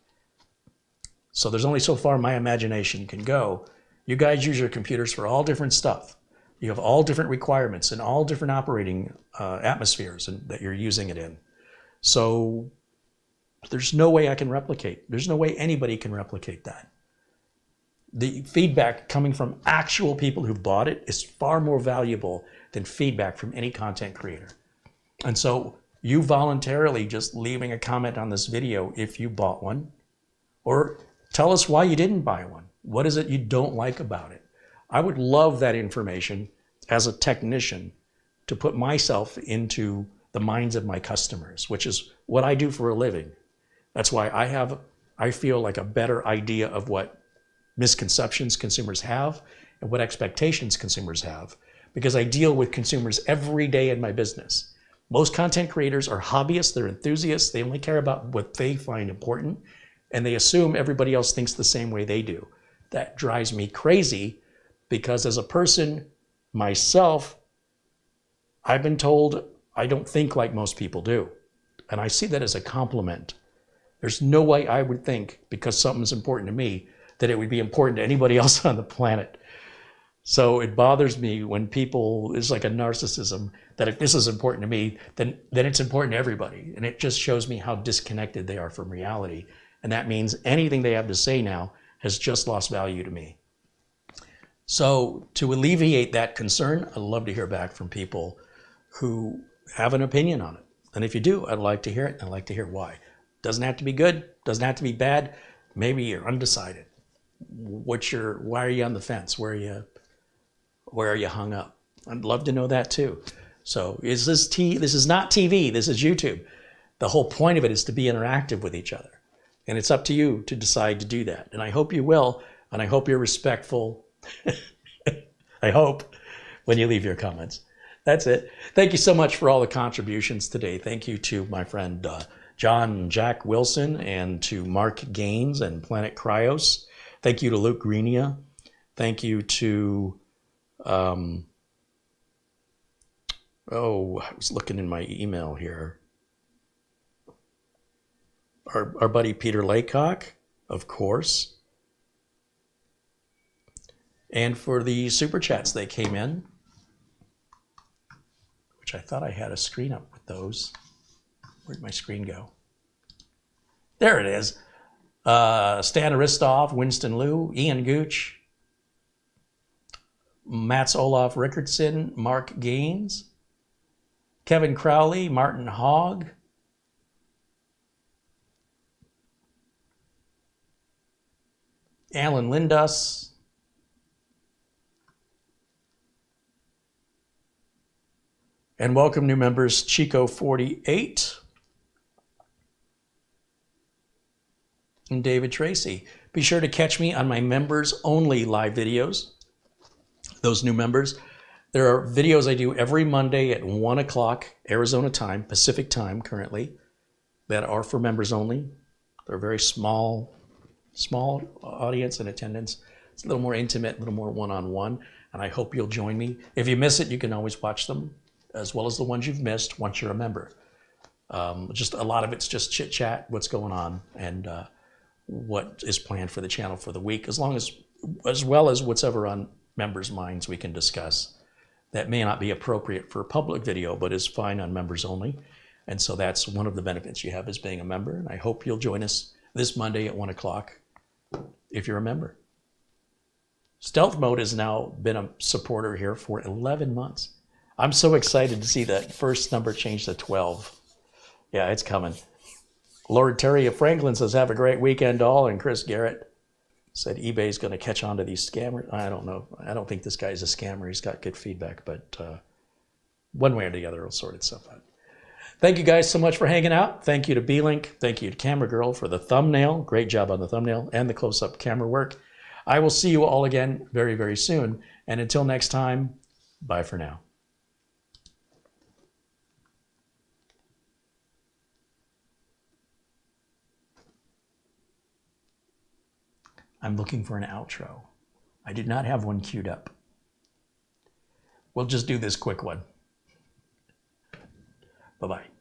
So there's only so far my imagination can go. You guys use your computers for all different stuff. You have all different requirements and all different operating atmospheres that you're using it in. So there's no way I can replicate. There's no way anybody can replicate that. The feedback coming from actual people who bought it is far more valuable than feedback from any content creator. And so you voluntarily just leaving a comment on this video if you bought one, or tell us why you didn't buy one. What is it you don't like about it? I would love that information as a technician to put myself into the minds of my customers, which is what I do for a living. That's why I feel like a better idea of what misconceptions consumers have and what expectations consumers have, because I deal with consumers every day in my business. Most content creators are hobbyists, they're enthusiasts, they only care about what they find important, and they assume everybody else thinks the same way they do. That drives me crazy, because as a person myself, I've been told I don't think like most people do. And I see that as a compliment. There's no way I would think, because something's important to me, that it would be important to anybody else on the planet. So it bothers me when people, it's like a narcissism, that if this is important to me, then it's important to everybody. And it just shows me how disconnected they are from reality. And that means anything they have to say now has just lost value to me. So to alleviate that concern, I'd love to hear back from people who have an opinion on it. And if you do, I'd like to hear it, and I'd like to hear why. Doesn't have to be good, doesn't have to be bad. Maybe you're undecided. Why are you on the fence? Where are you hung up? I'd love to know that too. So this is not TV, this is YouTube. The whole point of it is to be interactive with each other. And it's up to you to decide to do that. And I hope you will, and I hope you're respectful. I hope, when you leave your comments. That's it. Thank you so much for all the contributions today. Thank you to my friend John and Jack Wilson, and to Mark Gaines and Planet Cryos. Thank you to Luke Greenia. Thank you to, I was looking in my email here. Our buddy Peter Laycock, of course. And for the super chats that came in, which I thought I had a screen up with those. Where'd my screen go? There it is. Stan Aristov, Winston Liu, Ian Gooch, Mats Olaf Rickardson, Mark Gaines, Kevin Crowley, Martin Hogg, Alan Lindas, and welcome new members, Chico48 and David Tracy. Be sure to catch me on my members only live videos. Those new members, there are videos I do every Monday at 1 o'clock Arizona time, Pacific time currently, that are for members only. They're very small audience and attendance. It's a little more intimate, a little more one-on-one, and I hope you'll join me. If you miss it, you can always watch them, as well as the ones you've missed once you're a member. Just a lot of it's just chit chat, what's going on, and what is planned for the channel for the week, as well as what's ever on members' minds we can discuss. That may not be appropriate for a public video, but is fine on members only. And so that's one of the benefits you have as being a member. And I hope you'll join us this Monday at 1 o'clock if you're a member. Stealth Mode has now been a supporter here for 11 months. I'm so excited to see that first number change to 12. Yeah, it's coming. Lord Terry of Franklin says, have a great weekend all. And Chris Garrett said eBay's going to catch on to these scammers. I don't know. I don't think this guy's a scammer. He's got good feedback, but one way or the other, it'll sort itself out. Thank you guys so much for hanging out. Thank you to Beelink. Thank you to Camera Girl for the thumbnail. Great job on the thumbnail and the close-up camera work. I will see you all again very, very soon. And until next time, bye for now. I'm looking for an outro. I did not have one queued up. We'll just do this quick one. Bye-bye.